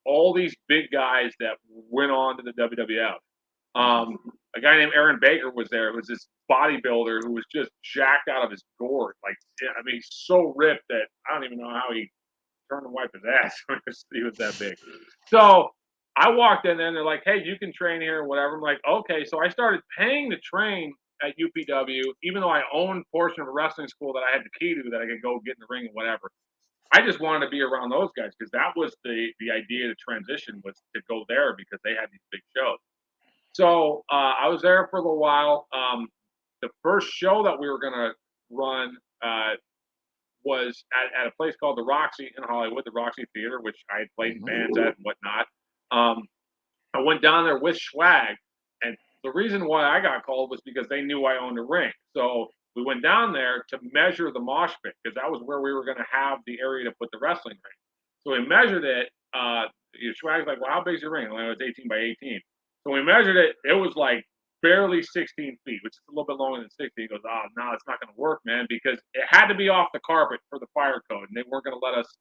all these big guys that went on to the WWF. A guy named Aaron Baker was there. It was this bodybuilder who was just jacked out of his gourd. Like, yeah, I mean, he's so ripped that I don't even know how he turned and wiped his ass. He was that big. So I walked in there and they're like, hey, you can train here or whatever. I'm like, okay. So I started paying to train at UPW, even though I owned a portion of a wrestling school that I had the key to that I could go get in the ring and whatever. I just wanted to be around those guys because that was the idea to transition was to go there because they had these big shows. So I was there for a little while. The first show that we were going to run was at a place called the Roxy in Hollywood, the Roxy Theater, which I had played in bands at and whatnot. I went down there with Swag, and the reason why I got called was because they knew I owned a ring. So we went down there to measure the mosh pit because that was where we were going to have the area to put the wrestling ring. So we measured it. Swag's like, well, how big's your ring? Well, it was 18 by 18. So we measured it. It was like barely 16 feet, which is a little bit longer than 16. He goes, oh, no, it's not going to work, man, because it had to be off the carpet for the fire code, and they weren't going to let us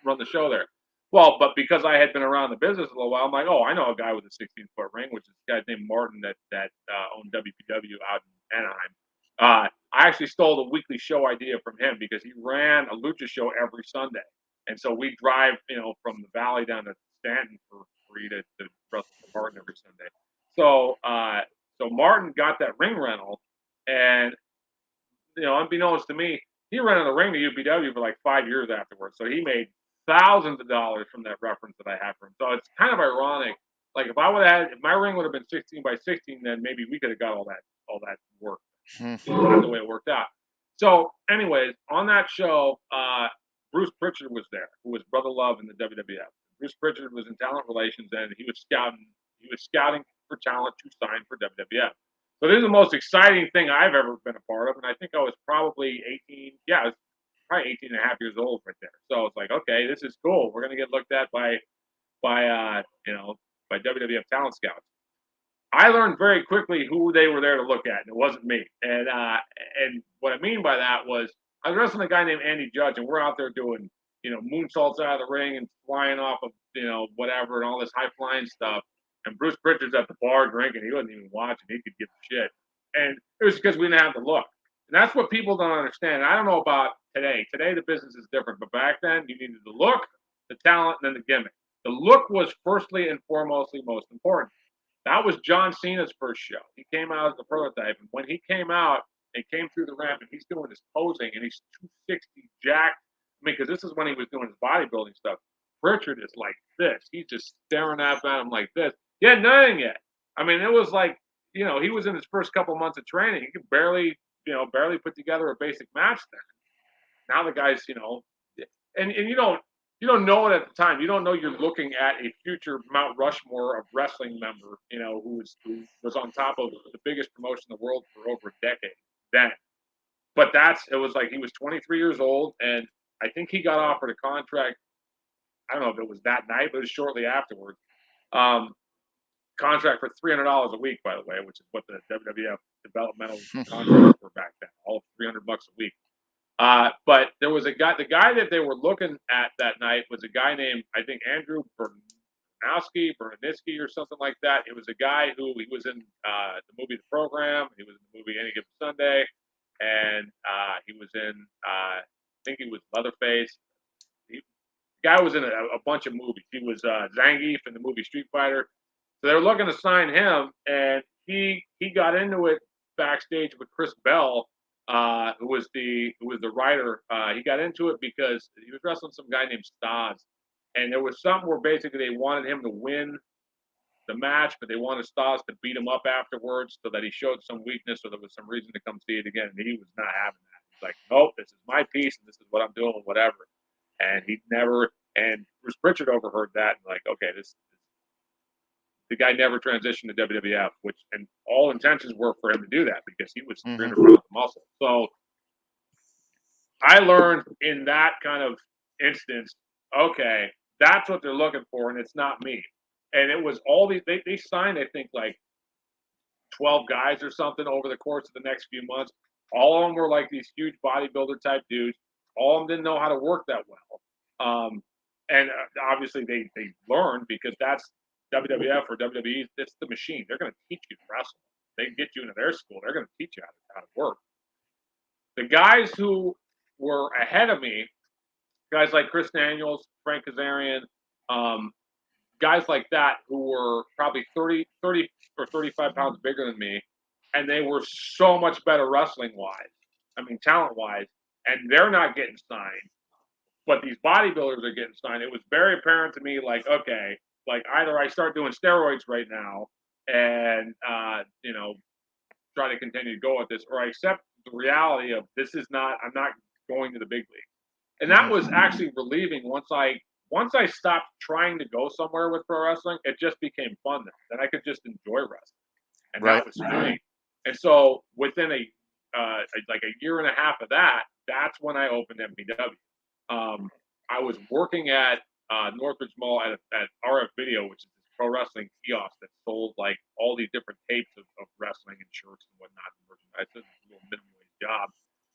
run the show there. Well, but because I had been around the business a little while, I'm like, oh, I know a guy with a 16-foot ring, which is a guy named Martin that owned WPW out in Anaheim. I actually stole the weekly show idea from him because he ran a lucha show every Sunday. And so we drive, from the valley down to Stanton for free to wrestle for Martin every Sunday. So Martin got that ring rental, and unbeknownst to me, he rented the ring to UPW for like 5 years afterwards. So he made thousands of dollars from that reference that I had for him. So it's kind of ironic. Like if my ring would have been 16 by 16, then maybe we could have got all that work. That's the way it worked out. So, anyways, on that show, Bruce Pritchard was there, who was Brother Love in the WWF. Bruce Pritchard was in talent relations, and he was scouting for talent to sign for WWF. So this is the most exciting thing I've ever been a part of, and I think I was probably 18. Yeah, I was probably 18 and a half years old right there. So it's like, okay, this is cool. We're gonna get looked at by WWF talent scouts. I learned very quickly who they were there to look at, and it wasn't me. And what I mean by that was I was wrestling a guy named Andy Judge, and we're out there doing moonsaults out of the ring and flying off of whatever and all this high flying stuff. And Bruce Pritchard's at the bar drinking. He wasn't even watching. He could give a shit. And it was because we didn't have the look. And that's what people don't understand. I don't know about today. Today, the business is different. But back then, you needed the look, the talent, and then the gimmick. The look was firstly and foremostly most important. That was John Cena's first show. He came out as the Prototype. And when he came out and came through the ramp and he's doing his posing and he's 260 jacked. I mean, because this is when he was doing his bodybuilding stuff. Pritchard is like this. He's just staring at him like this. He hadn't done anything yet. I mean, it was like, he was in his first couple months of training. He could barely put together a basic match then. Now the guy's, and you don't know it at the time. You don't know you're looking at a future Mount Rushmore of wrestling member, who was on top of the biggest promotion in the world for over a decade then. But it was like he was 23 years old, and I think he got offered a contract. I don't know if it was that night, but it was shortly afterwards. Contract for $300 a week, by the way, which is what the WWF developmental contracts were back then, all $300 a week. But there was the guy that they were looking at that night was a guy named, I think, Andrew Bernitsky or something like that. It was a guy he was in the movie The Program. He was in the movie Any Given Sunday. And he was in, I think he was Leatherface. The guy was in a bunch of movies. He was Zangief in the movie Street Fighter. So they were looking to sign him, and he got into it backstage with Chris Bell, who was the writer. He got into it because he was wrestling some guy named Stas, and there was something where basically they wanted him to win the match, but they wanted Stas to beat him up afterwards so that he showed some weakness or there was some reason to come see it again. And he was not having that. He's like, nope, this is my piece and this is what I'm doing, whatever. And and Bruce Pritchard overheard that and like, okay, this the guy never transitioned to WWF, which and all intentions were for him to do that because he was 300 Mm-hmm. pounds of muscle. So I learned in that kind of instance, okay, that's what they're looking for, and it's not me. And it was all these, they signed, I think, like 12 guys or something over the course of the next few months. All of them were like these huge bodybuilder type dudes. All of them didn't know how to work that well. And obviously they learned because that's WWF or WWE. It's the machine. They're going to teach you to wrestle. They get you into their school. They're going to teach you how to work. The guys who were ahead of me, guys like Chris Daniels, Frank Kazarian, um, guys like that who were probably 30 or 35 pounds bigger than me, and they were so much better wrestling wise. I mean, talent wise, and they're not getting signed, but these bodybuilders are getting signed. It was very apparent to me, like, okay, like either I start doing steroids right now and, try to continue to go with this, or I accept the reality of this is not, I'm not going to the big league. And that was actually relieving once I stopped trying to go somewhere with pro wrestling, it just became fun then. Then I could just enjoy wrestling. And Right. that was sweet. And so within like a year and a half of that, that's when I opened MPW. I was working at Northridge Mall at RF Video, which is this pro wrestling kiosk that sold like all these different tapes of wrestling and shirts and whatnot. It's a little minimum wage job.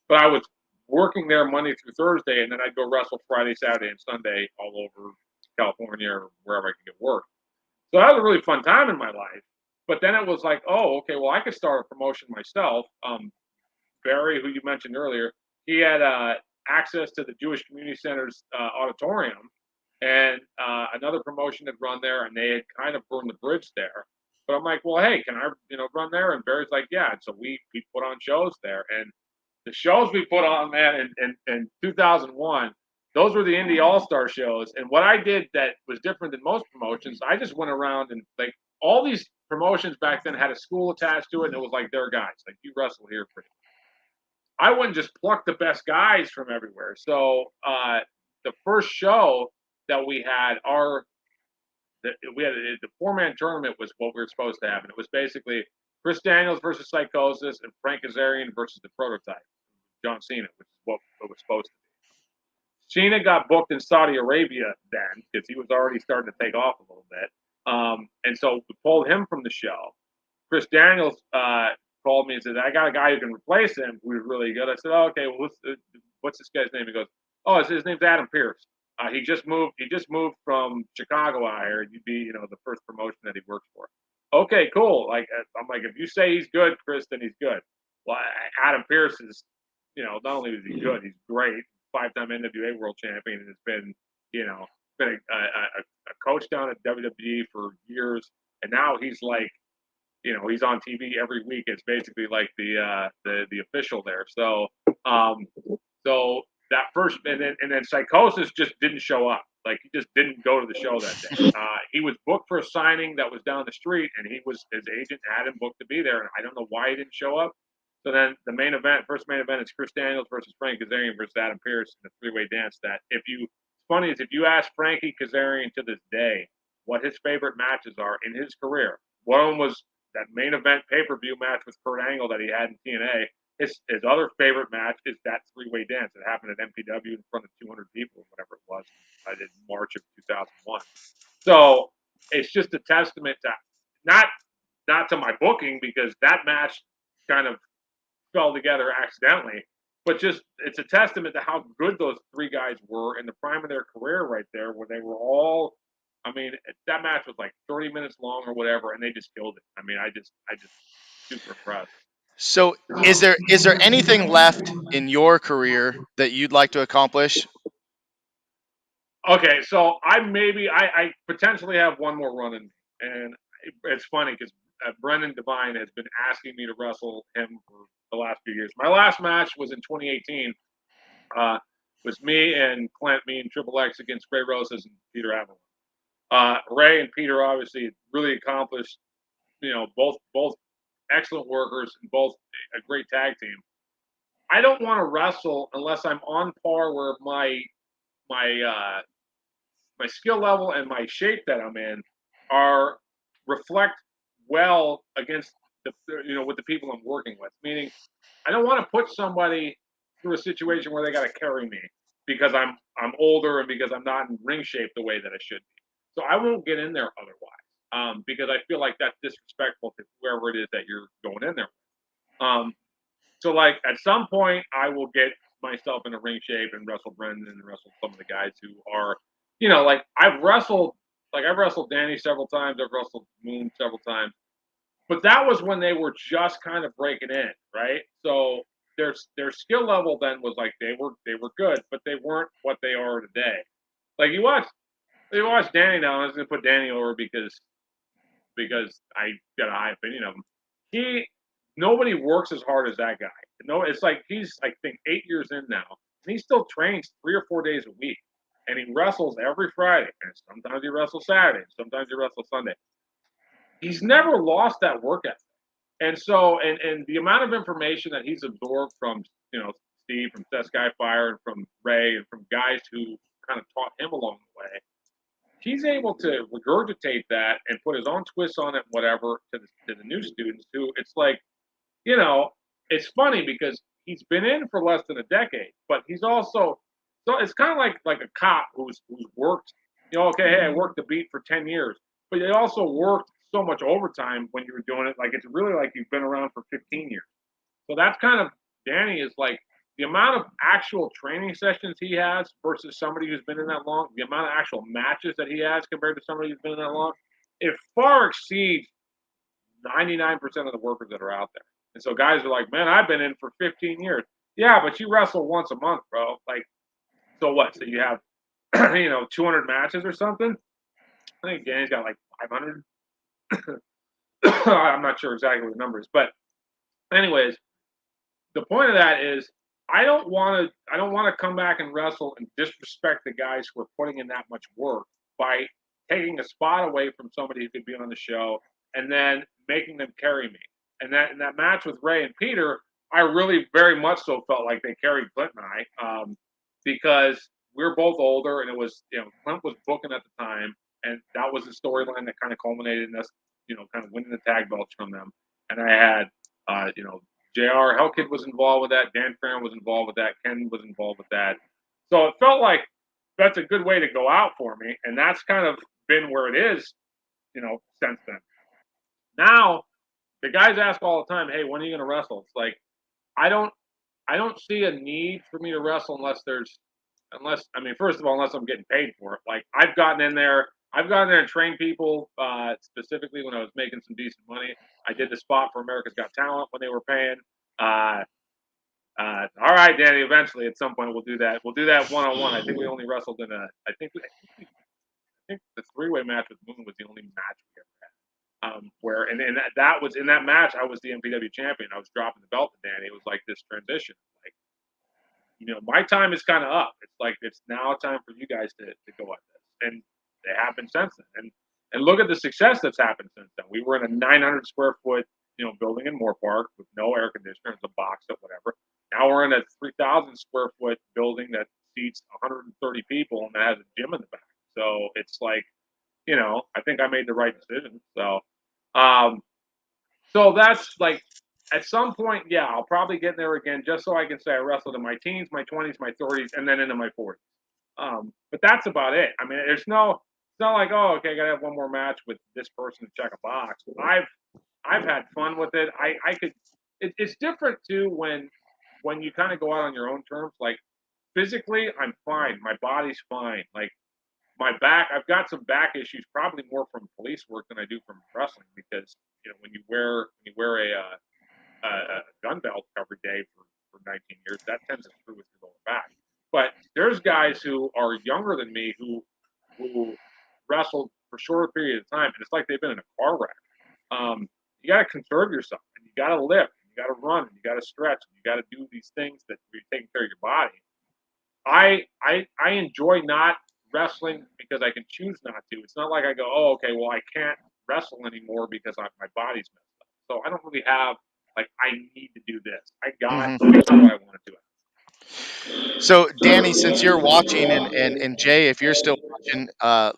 But I was working there Monday through Thursday, and then I'd go wrestle Friday, Saturday, and Sunday all over California or wherever I could get work. So that was a really fun time in my life. But then it was like, oh, okay, well, I could start a promotion myself. Barry, who you mentioned earlier, he had access to the Jewish Community Center's auditorium, and another promotion had run there, and they had kind of burned the bridge there. But I'm like, well, hey, can I, run there? And Barry's like, yeah. And so we put on shows there, and the shows we put on, man, in 2001, those were the Indie All Star shows. And what I did that was different than most promotions, I just went around and like all these promotions back then had a school attached to it, and it was like their guys, like you wrestle here pretty much. I wouldn't just pluck the best guys from everywhere. So the first show that we had, the 4-man tournament was what we were supposed to have, and it was basically Chris Daniels versus Psychosis and Frank Kazarian versus the Prototype, John Cena, which is what it was supposed to be. Cena got booked in Saudi Arabia then because he was already starting to take off a little bit, and so we pulled him from the show. Chris Daniels called me and said, "I got a guy who can replace him who was really good." I said, "Oh, okay, well, what's this guy's name?" He goes, "Oh, his name's Adam Pierce. He just moved. He just moved from Chicago. I heard you'd be, the first promotion that he works for." Okay, cool. Like I'm like, if you say he's good, Chris, then he's good. Well, Adam Pierce is, not only is he good, he's great. 5-time NWA World Champion, and has been, been a coach down at WWE for years, and now he's like, he's on TV every week. It's basically like the official there. So so that first and then Psychosis just didn't show up. Like he just didn't go to the show that day. He was booked for a signing that was down the street, and his agent had him booked to be there. And I don't know why he didn't show up. So then the first main event is Chris Daniels versus Frank Kazarian versus Adam Pierce in a three-way dance. Funny is if you ask Frankie Kazarian to this day what his favorite matches are in his career, one of them was that main event pay-per-view match with Kurt Angle that he had in TNA. His other favorite match is that three-way dance that happened at MPW in front of 200 people, whatever it was. I did March of 2001. So it's just a testament to not to my booking because that match kind of fell together accidentally, but just it's a testament to how good those three guys were in the prime of their career right there, where they were all. I mean, that match was like 30 minutes long or whatever, and they just killed it. I mean, I just super impressed. So, is there anything left in your career that you'd like to accomplish? Okay, so I potentially have one more run in, and it's funny because Brendan Devine has been asking me to wrestle him for the last few years. My last match was in 2018. Was me and Clint, me and Triple X against Ray Rosas and Peter Avalon. Ray and Peter obviously really accomplished, both excellent workers and both a great tag team. I don't want to wrestle unless I'm on par where my my skill level and my shape that I'm in are reflect well against the with the people I'm working with. Meaning, I don't want to put somebody through a situation where they got to carry me because I'm older and because I'm not in ring shape the way that I should be. So I won't get in there otherwise, because I feel like that's disrespectful to whoever it is that you're going in there. Um, so like at some point, I will get myself in a ring shape and wrestle Brendan and wrestle some of the guys who are, like I've wrestled Danny several times, I've wrestled Moon several times, but that was when they were just kind of breaking in, right? So their skill level then was like they were good, but they weren't what they are today. Like you watch Danny now, and I was gonna put Danny over because I got a high opinion of him. He Nobody works as hard as that guy. No, it's like he's I think 8 years in now, and he still trains 3 or 4 days a week, and he wrestles every Friday, and sometimes he wrestles Saturday, sometimes he wrestles Sunday. He's never lost that work ethic, and so and the amount of information that he's absorbed from Steve, from Seth Skyfire, and from Ray, and from guys who kind of taught him along the way, he's able to regurgitate that and put his own twists on it, whatever, to the new students who it's like, you know, it's funny because he's been in for less than a decade, but he's also so it's kind of like a cop who's worked, okay, hey, I worked the beat for 10 years, but they also worked so much overtime when you were doing it, like it's really like you've been around for 15 years. So that's kind of Danny is like the amount of actual training sessions he has versus somebody who's been in that long, the amount of actual matches that he has compared to somebody who's been in that long, it far exceeds 99% of the workers that are out there. And so guys are like, man, I've been in for 15 years. Yeah, but you wrestle once a month, bro. Like, so what? So you have, 200 matches or something? I think Danny's got like 500. I'm not sure exactly what the number is, but anyways, the point of that is I don't want to come back and wrestle and disrespect the guys who are putting in that much work by taking a spot away from somebody who could be on the show and then making them carry me. And that in that match with Ray and Peter, I really very much so felt like they carried Clint and I, because we were both older and it was Clint was booking at the time, and that was the storyline that kind of culminated in us kind of winning the tag belts from them. And I had JR Hellkid was involved with that. Dan Farron was involved with that. Ken was involved with that. So it felt like that's a good way to go out for me. And that's kind of been where it is, since then. Now, the guys ask all the time, hey, when are you going to wrestle? It's like, I don't, I don't see a need for me to wrestle I mean, first of all, unless I'm getting paid for it. Like I've gotten there and trained people, specifically when I was making some decent money. I did the spot for America's Got Talent when they were paying. Uh, all right, Danny. Eventually, at some point, we'll do that. We'll do that one on one. I think we only wrestled in a. I think the three-way match with Moon was the only match we ever had. Where and that was in that match, I was the MPW champion. I was dropping the belt to Danny. It was like this transition. Like my time is kind of up. It's like it's now time for you guys to go at this, and they happen since then. And look at the success that's happened since then. We were in a 900 square foot building in Moore Park with no air conditioner. It's a box or whatever. Now we're in a 3,000 square foot building that seats 130 people and that has a gym in the back. So it's like I think I made the right decision. Um, so that's like at some point, yeah, I'll probably get in there again just so I can say I wrestled in my teens, my 20s, my 30s, and then into my 40s. But that's about it. I mean, it's not like, oh, okay, I gotta have one more match with this person to check a box. I've had fun with it. I could. It's different too when you kind of go out on your own terms. Like physically, I'm fine. My body's fine. Like my back, I've got some back issues, probably more from police work than I do from wrestling because when you wear a gun belt every day for 19 years, that tends to screw with your lower back. But there's guys who are younger than me who wrestled for shorter period of time, and it's like they've been in a car wreck. You got to conserve yourself, and you got to lift, and you got to run, and you got to stretch, and you got to do these things that you're taking care of your body. I enjoy not wrestling because I can choose not to. It's not like I go, oh, okay, well, I can't wrestle anymore because my body's messed up. So I don't really have like I need to do this. I got Mm-hmm. to do what I want to do. So, Danny, since you're watching, and Jay, if you're still watching,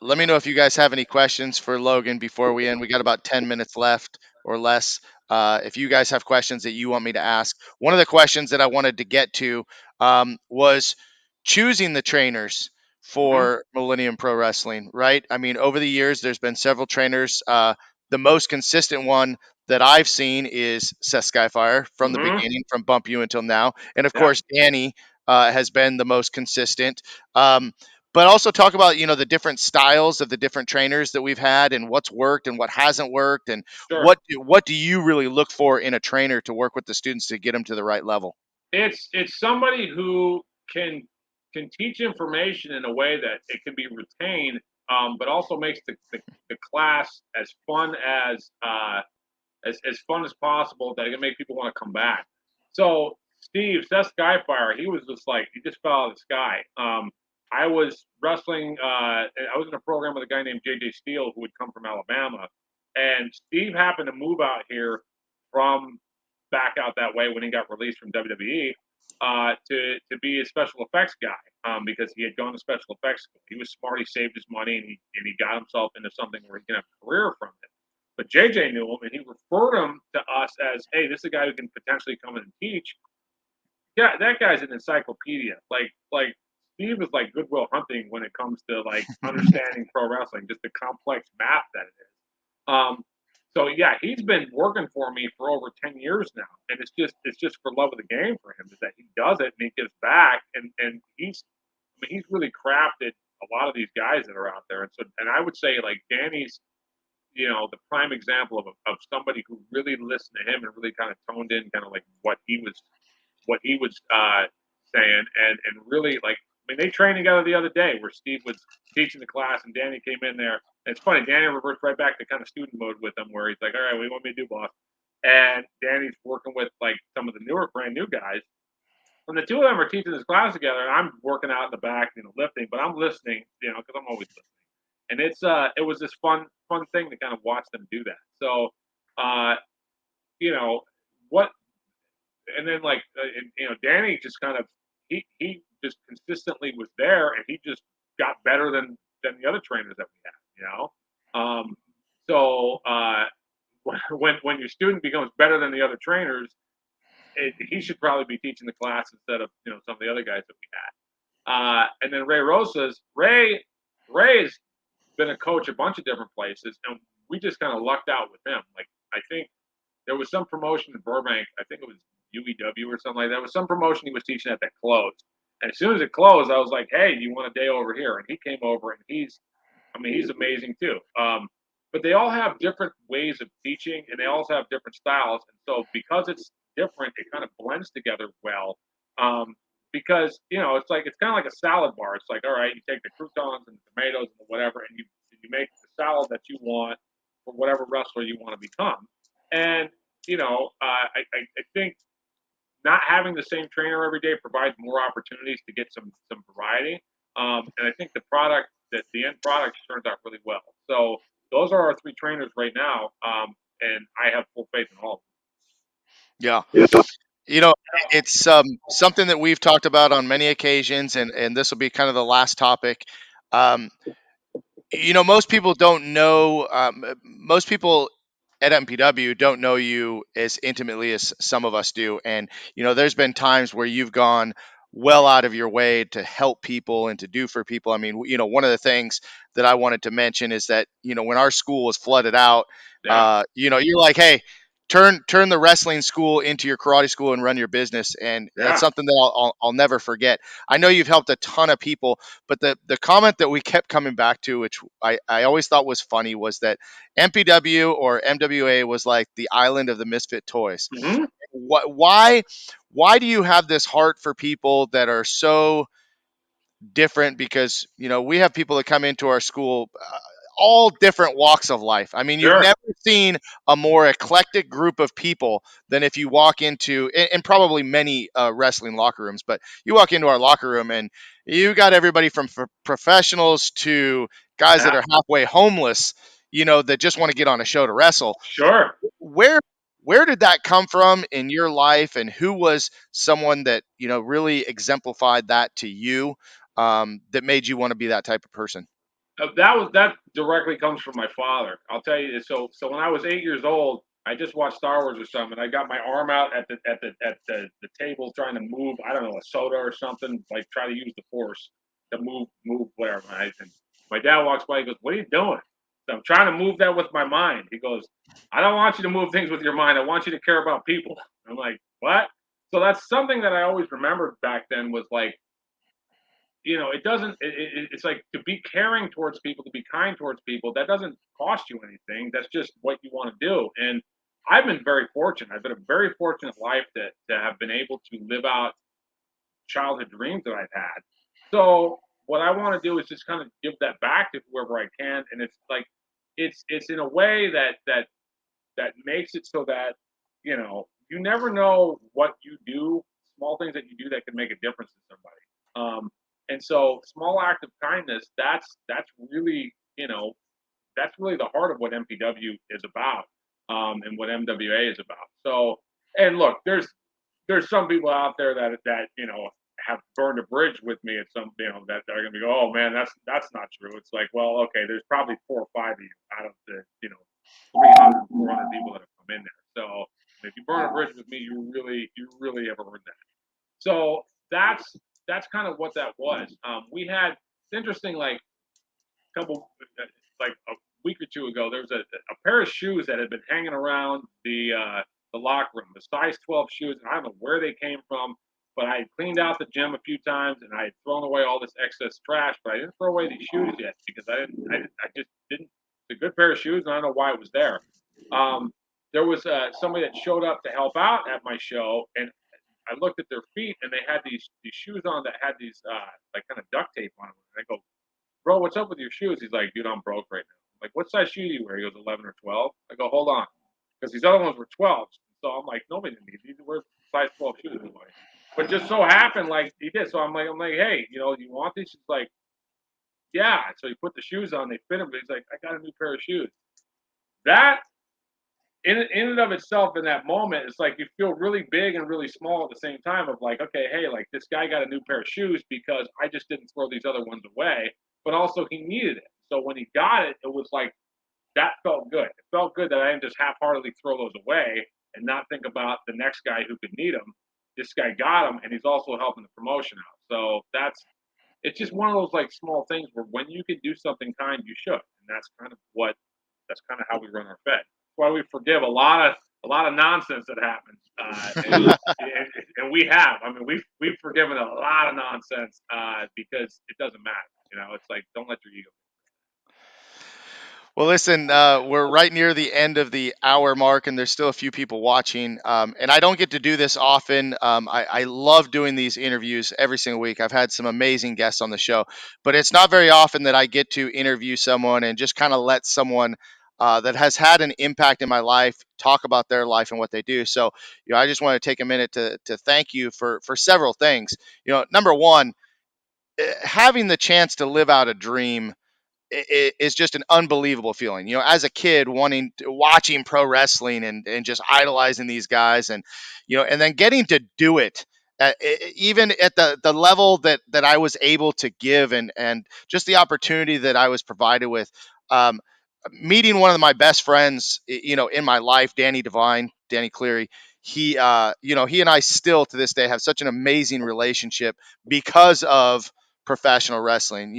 let me know if you guys have any questions for Logan before we end. We got about 10 minutes left or less. If you guys have questions that you want me to ask, one of the questions that I wanted to get to was choosing the trainers Hmm. for Millennium Pro Wrestling, right? I mean, over the years, there's been several trainers. The most consistent one that I've seen is Seth Skyfire from the Hmm. beginning, from Bump You until now. And of Yeah, course, Danny has been the most consistent. Um, but also talk about the different styles of the different trainers that we've had and what's worked and what hasn't worked and sure. what do you really look for in a trainer to work with the students to get them to the right level? It's somebody who can can teach information in a way that it can be retained, but also makes the class as fun as possible that it can make people want to come back. So Steve, Seth Skyfire, he was just like he just fell out of the sky. I was wrestling. I was in a program with a guy named JJ Steele who would come from Alabama, and Steve happened to move out here from back out that way when he got released from WWE to be a special effects guy because he had gone to special effects school. He was smart. He saved his money and he got himself into something where he can have a career from it. But JJ knew him and he referred him to us as, hey, this is a guy who can potentially come in and teach. Yeah, that guy's an encyclopedia. Like Steve is like Goodwill Hunting when it comes to like understanding pro wrestling, just the complex math that it is. So yeah, he's been working for me for over 10 years now, and it's just for love of the game for him is that he does it and he gives back, and he's really crafted a lot of these guys that are out there, and I would say like Danny's the prime example of somebody who really listened to him and really kind of toned in kind of like what he was saying and really like I mean they trained together the other day where Steve was teaching the class and Danny came in there. And it's funny, Danny reverts right back to kind of student mode with him where he's like, all right, what do you want me to do, boss? And Danny's working with like some of the newer brand new guys. And the two of them are teaching this class together, and I'm working out in the back, lifting, but I'm listening, because I'm always listening. And it was this fun thing to kind of watch them do that. So uh, you know, what and then like Danny just kind of he just consistently was there, and he just got better than the other trainers that we had. So when your student becomes better than the other trainers, he should probably be teaching the class instead of some of the other guys that we had. And then Ray Rosas, Ray's been a coach a bunch of different places, and we just kind of lucked out with him. Like I think there was some promotion in Burbank. I think it was UEW or something like that. It was some promotion he was teaching at that closed. And as soon as it closed, I was like, "Hey, you want a day over here?" And he came over, and he's amazing too. But they all have different ways of teaching, and they also have different styles. And so because it's different, it kind of blends together well. Because it's kind of like a salad bar. It's like, all right, you take the croutons and the tomatoes and the whatever, and you make the salad that you want for whatever wrestler you want to become. And I think not having the same trainer every day provides more opportunities to get some variety. And I think the end product turns out really well. So those are our three trainers right now, and I have full faith in all of Yeah. You know, it's something that we've talked about on many occasions, and this will be kind of the last topic. Um, most people don't know. Most people at MPW don't know you as intimately as some of us do, and there's been times where you've gone well out of your way to help people and to do for people. I mean, one of the things that I wanted to mention is that when our school was flooded out, them. Yeah, you're like, hey. Turn the wrestling school into your karate school and run your business, and that's yeah. something that I'll never forget. I know you've helped a ton of people, but the comment that we kept coming back to, which I always thought was funny, was that MPW or MWA was like the island of the misfit toys. Hmm. Why do you have this heart for people that are so different? Because we have people that come into our school, all different walks of life. I mean, you've Sure. never seen a more eclectic group of people than if you walk into, and probably many wrestling locker rooms, but you walk into our locker room and you got everybody from professionals to guys that Yeah. are halfway homeless, that just want to get on a show to wrestle. Sure. Where Where did that come from in your life, and who was someone that really exemplified that to you, that made you want to be that type of person? That directly comes from my father. I'll tell you. So when I was 8 years old, I just watched Star Wars or something. I got my arm out at the table trying to move. I don't know, a soda or something. Like try to use the force to move whatever. And my dad walks by. He goes, "What are you doing?" So I'm trying to move that with my mind. He goes, "I don't want you to move things with your mind. I want you to care about people." I'm like, "What?" So that's something that I always remembered back then was like, it doesn't. It's like to be caring towards people, to be kind towards people. That doesn't cost you anything. That's just what you want to do. And I've been very fortunate. I've been a very fortunate life to have been able to live out childhood dreams that I've had. So what I want to do is just kind of give that back to whoever I can. And it's like it's in a way that makes it so that you never know what you do, small things that you do that can make a difference to somebody. And so small act of kindness, that's really, that's really the heart of what MPW is about, and what MWA is about. So, and look, there's some people out there that have burned a bridge with me at some, that are going to go, oh man, that's not true. It's like, well, okay, there's probably 4 or 5 of you out of the 300, 400 people that have come in there. So if you burn a bridge with me, you really have earned that. So that's kind of what that was. We had it's interesting, like couple like a week or two ago, there was a pair of shoes that had been hanging around the locker room, the size 12 shoes, and I don't know where they came from, but I had cleaned out the gym a few times and I had thrown away all this excess trash, but I didn't throw away these shoes yet because I just didn't. It's a good pair of shoes, and I don't know why it was there. Um, there was somebody that showed up to help out at my show, and I looked at their feet, and they had these shoes on that had these like kind of duct tape on them. And I go, bro, what's up with your shoes? He's like, dude, I'm broke right now. I'm like, what size shoe do you wear? He goes, 11 or 12. I go, hold on. Because these other ones were 12s. So I'm like, nobody needs these. We're size 12 shoes anyway. But just so happened, like, he did. So I'm like, hey, you want these? He's like, yeah. So he put the shoes on. They fit him. But he's like, I got a new pair of shoes. That in and of itself in that moment, it's like you feel really big and really small at the same time of like, okay, hey, like this guy got a new pair of shoes because I just didn't throw these other ones away, but also he needed it. So when he got it, it was like that felt good. It felt good that I didn't just half-heartedly throw those away and not think about the next guy who could need them. This guy got them, and he's also helping the promotion out. So it's just one of those like small things where when you can do something kind, you should, and that's kind of how we run our Fed. That's why we forgive a lot of nonsense that happens, and we have. I mean, we've forgiven a lot of nonsense because it doesn't matter. It's like don't let your ego. Well, listen, we're right near the end of the hour mark, and there's still a few people watching. And I don't get to do this often. I love doing these interviews every single week. I've had some amazing guests on the show, but it's not very often that I get to interview someone and just kind of let someone that has had an impact in my life talk about their life and what they do. So, I just want to take a minute to thank you for several things. Number one, having the chance to live out a dream is just an unbelievable feeling. As a kid, watching pro wrestling and just idolizing these guys, and then getting to do it. Even at the level that I was able to give, and just the opportunity that I was provided with, um, meeting one of my best friends, in my life, Danny Cleary. He and I still to this day have such an amazing relationship because of professional wrestling.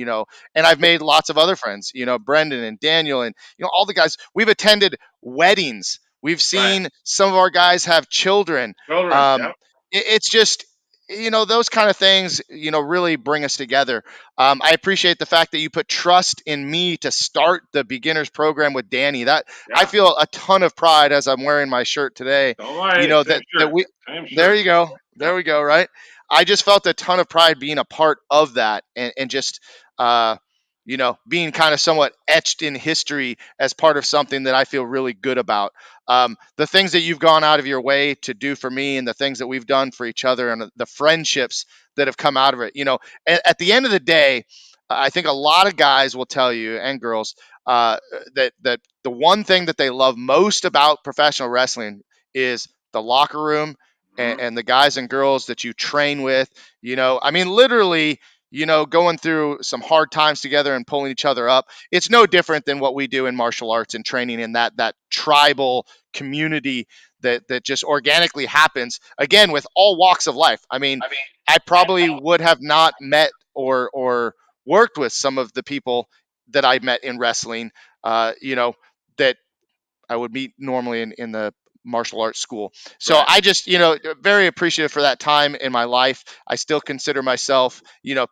And I've made lots of other friends, Brendan and Daniel, and all the guys. We've attended weddings. We've Right. seen some of our guys have children. Children. Um, Yep. it's just those kind of things really bring us together. I appreciate the fact that you put trust in me to start the beginners program with Danny. That I Yeah. feel a ton of pride as I'm wearing my shirt today. Don't worry. Same That shirt. we Same there shirt. you go. There Yep. we go. Right. I just felt a ton of pride being a part of that, and just uh, being kind of somewhat etched in history as part of something that I feel really good about. The things that you've gone out of your way to do for me, and the things that we've done for each other, and the friendships that have come out of it. At the end of the day, I think a lot of guys will tell you, and girls, that the one thing that they love most about professional wrestling is the locker room Hmm. and the guys and girls that you train with. I mean, literally, going through some hard times together and pulling each other up. It's no different than what we do in martial arts and training in that tribal community that just organically happens again with all walks of life. I mean, I mean, I probably would have not met or worked with some of the people that I met in wrestling, that I would meet normally in the martial arts school. So right, I just, very appreciative for that time in my life. I still consider myself,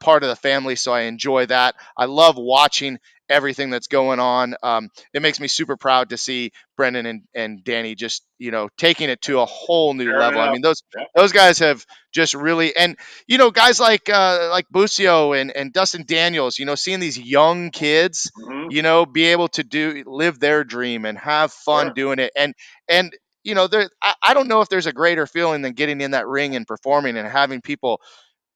part of the family. So I enjoy that. I love watching everything that's going on. It makes me super proud to see Brendan and Danny just, taking it to a whole new tearing it level. I up. mean, those, Yep. those guys have just really, and, guys like Bucio and Dustin Daniels, seeing these young kids, Hmm. be able to live their dream and have fun Sure. doing it. And there, I don't know if there's a greater feeling than getting in that ring and performing and having people,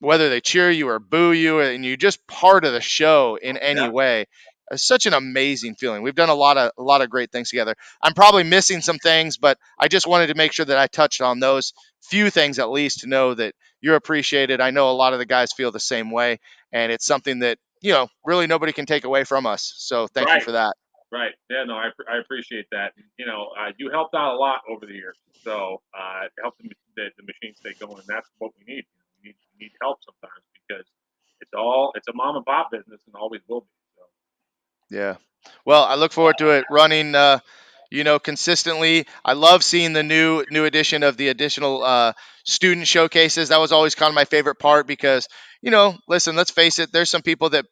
whether they cheer you or boo you, and you're just part of the show in any Yeah. way. It's such an amazing feeling. We've done a lot of great things together. I'm probably missing some things, but I just wanted to make sure that I touched on those few things at least to know that you're appreciated. I know a lot of the guys feel the same way, and it's something that really nobody can take away from us. So thank you Right. for that. Right. Yeah. No, I appreciate that. You helped out a lot over the years, so it helped the machine stay going. And that's what we need. We need help sometimes because it's a mom and pop business and always will be. So Yeah. Well, I look forward to it running, consistently. I love seeing the new edition of the additional student showcases. That was always kind of my favorite part because, listen, let's face it, there's some people that,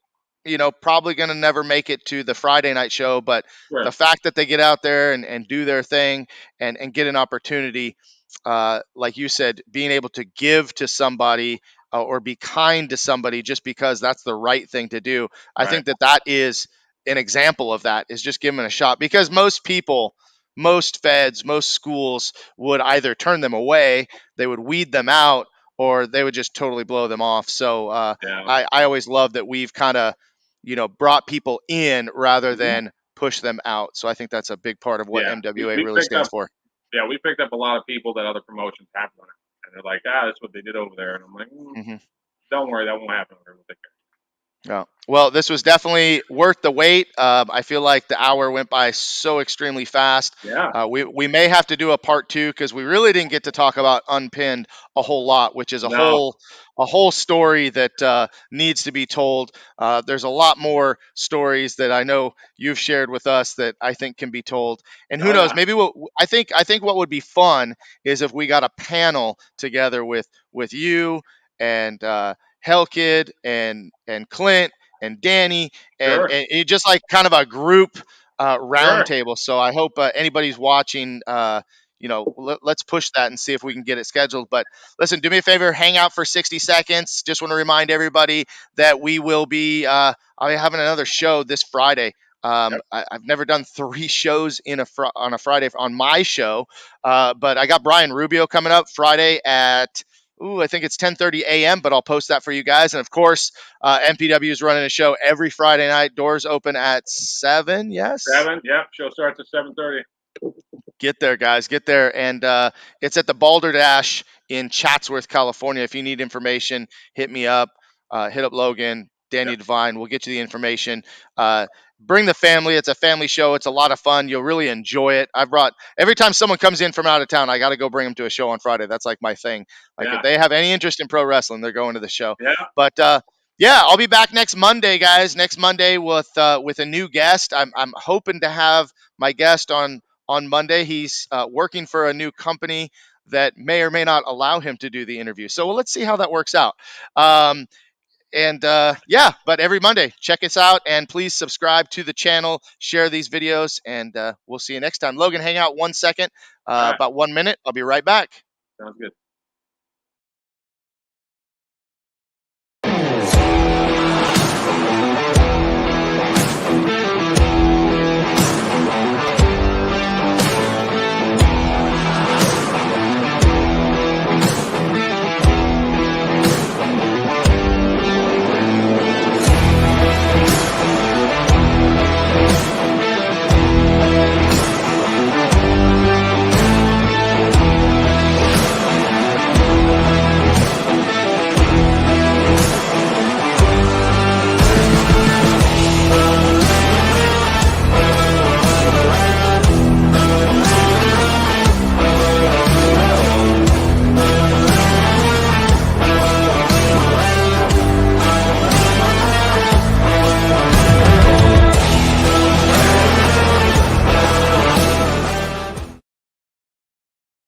probably going to never make it to the Friday night show, but the sure. fact that they get out there and do their thing and get an opportunity, like you said, being able to give to somebody or be kind to somebody just because that's the right thing to do. I Right. think that is an example of that is just giving a shot because most people, most feds, most schools would either turn them away, they would weed them out, or they would just totally blow them off. So Yeah. I always love that we've kind of, brought people in rather Hmm. than push them out. So I think that's a big part of what Yeah. We, MWA we really picked stands up. for. Yeah, we picked up a lot of people that other promotions have done it, and they're like, that's what they did over there, and I'm like, Hmm. don't worry, that won't happen over here. We'll take Yeah. Well, this was definitely worth the wait. I feel like the hour went by so extremely fast. care. Yeah. We may have to do a part two because we really didn't get to talk about Unpinned a whole lot, which is a No. whole story that needs to be told. There's a lot more stories that I know you've shared with us that I think can be told. And who Oh knows? yeah. Maybe I think what would be fun is if we got a panel together with you and Hellkid and Clint and Danny and Sure. and it just like kind of a group Sure. roundtable. So I hope anybody's watching. Let's push that and see if we can get it scheduled. But listen, do me a favor, hang out for 60 seconds. Just want to remind everybody that we will be I'll be having another show this Friday. Yep. I've never done 3 shows on a Friday on my show, but I got Brian Rubio coming up Friday at I think it's 10:30 a.m., but I'll post that for you guys. And of course, MPW is running a show every Friday night. Doors open at 7. Yes. 7. Yep. Show starts at 7:30. Get there, guys. Get there. And it's at the Balderdash in Chatsworth, California. If you need information, hit me up. Hit up Logan, Yep. Danny Devine. We'll get you the information. Uh, bring the family. It's a family show. It's a lot of fun. You'll really enjoy it. I've brought every time someone comes in from out of town, I got to go bring them to a show on Friday. That's like my thing. Like if Yeah. they have any interest in pro wrestling, they're going to the show. Yeah. But yeah, I'll be back next Monday, guys. Next Monday with a new guest. I'm hoping to have my guest on Monday. He's working for a new company that may or may not allow him to do the interview. So let's see how that works out. And yeah, but every Monday, check us out and please subscribe to the channel, share these videos, and we'll see you next time. Logan, hang out 1 second, All right. about 1 minute. I'll be right back. Sounds good.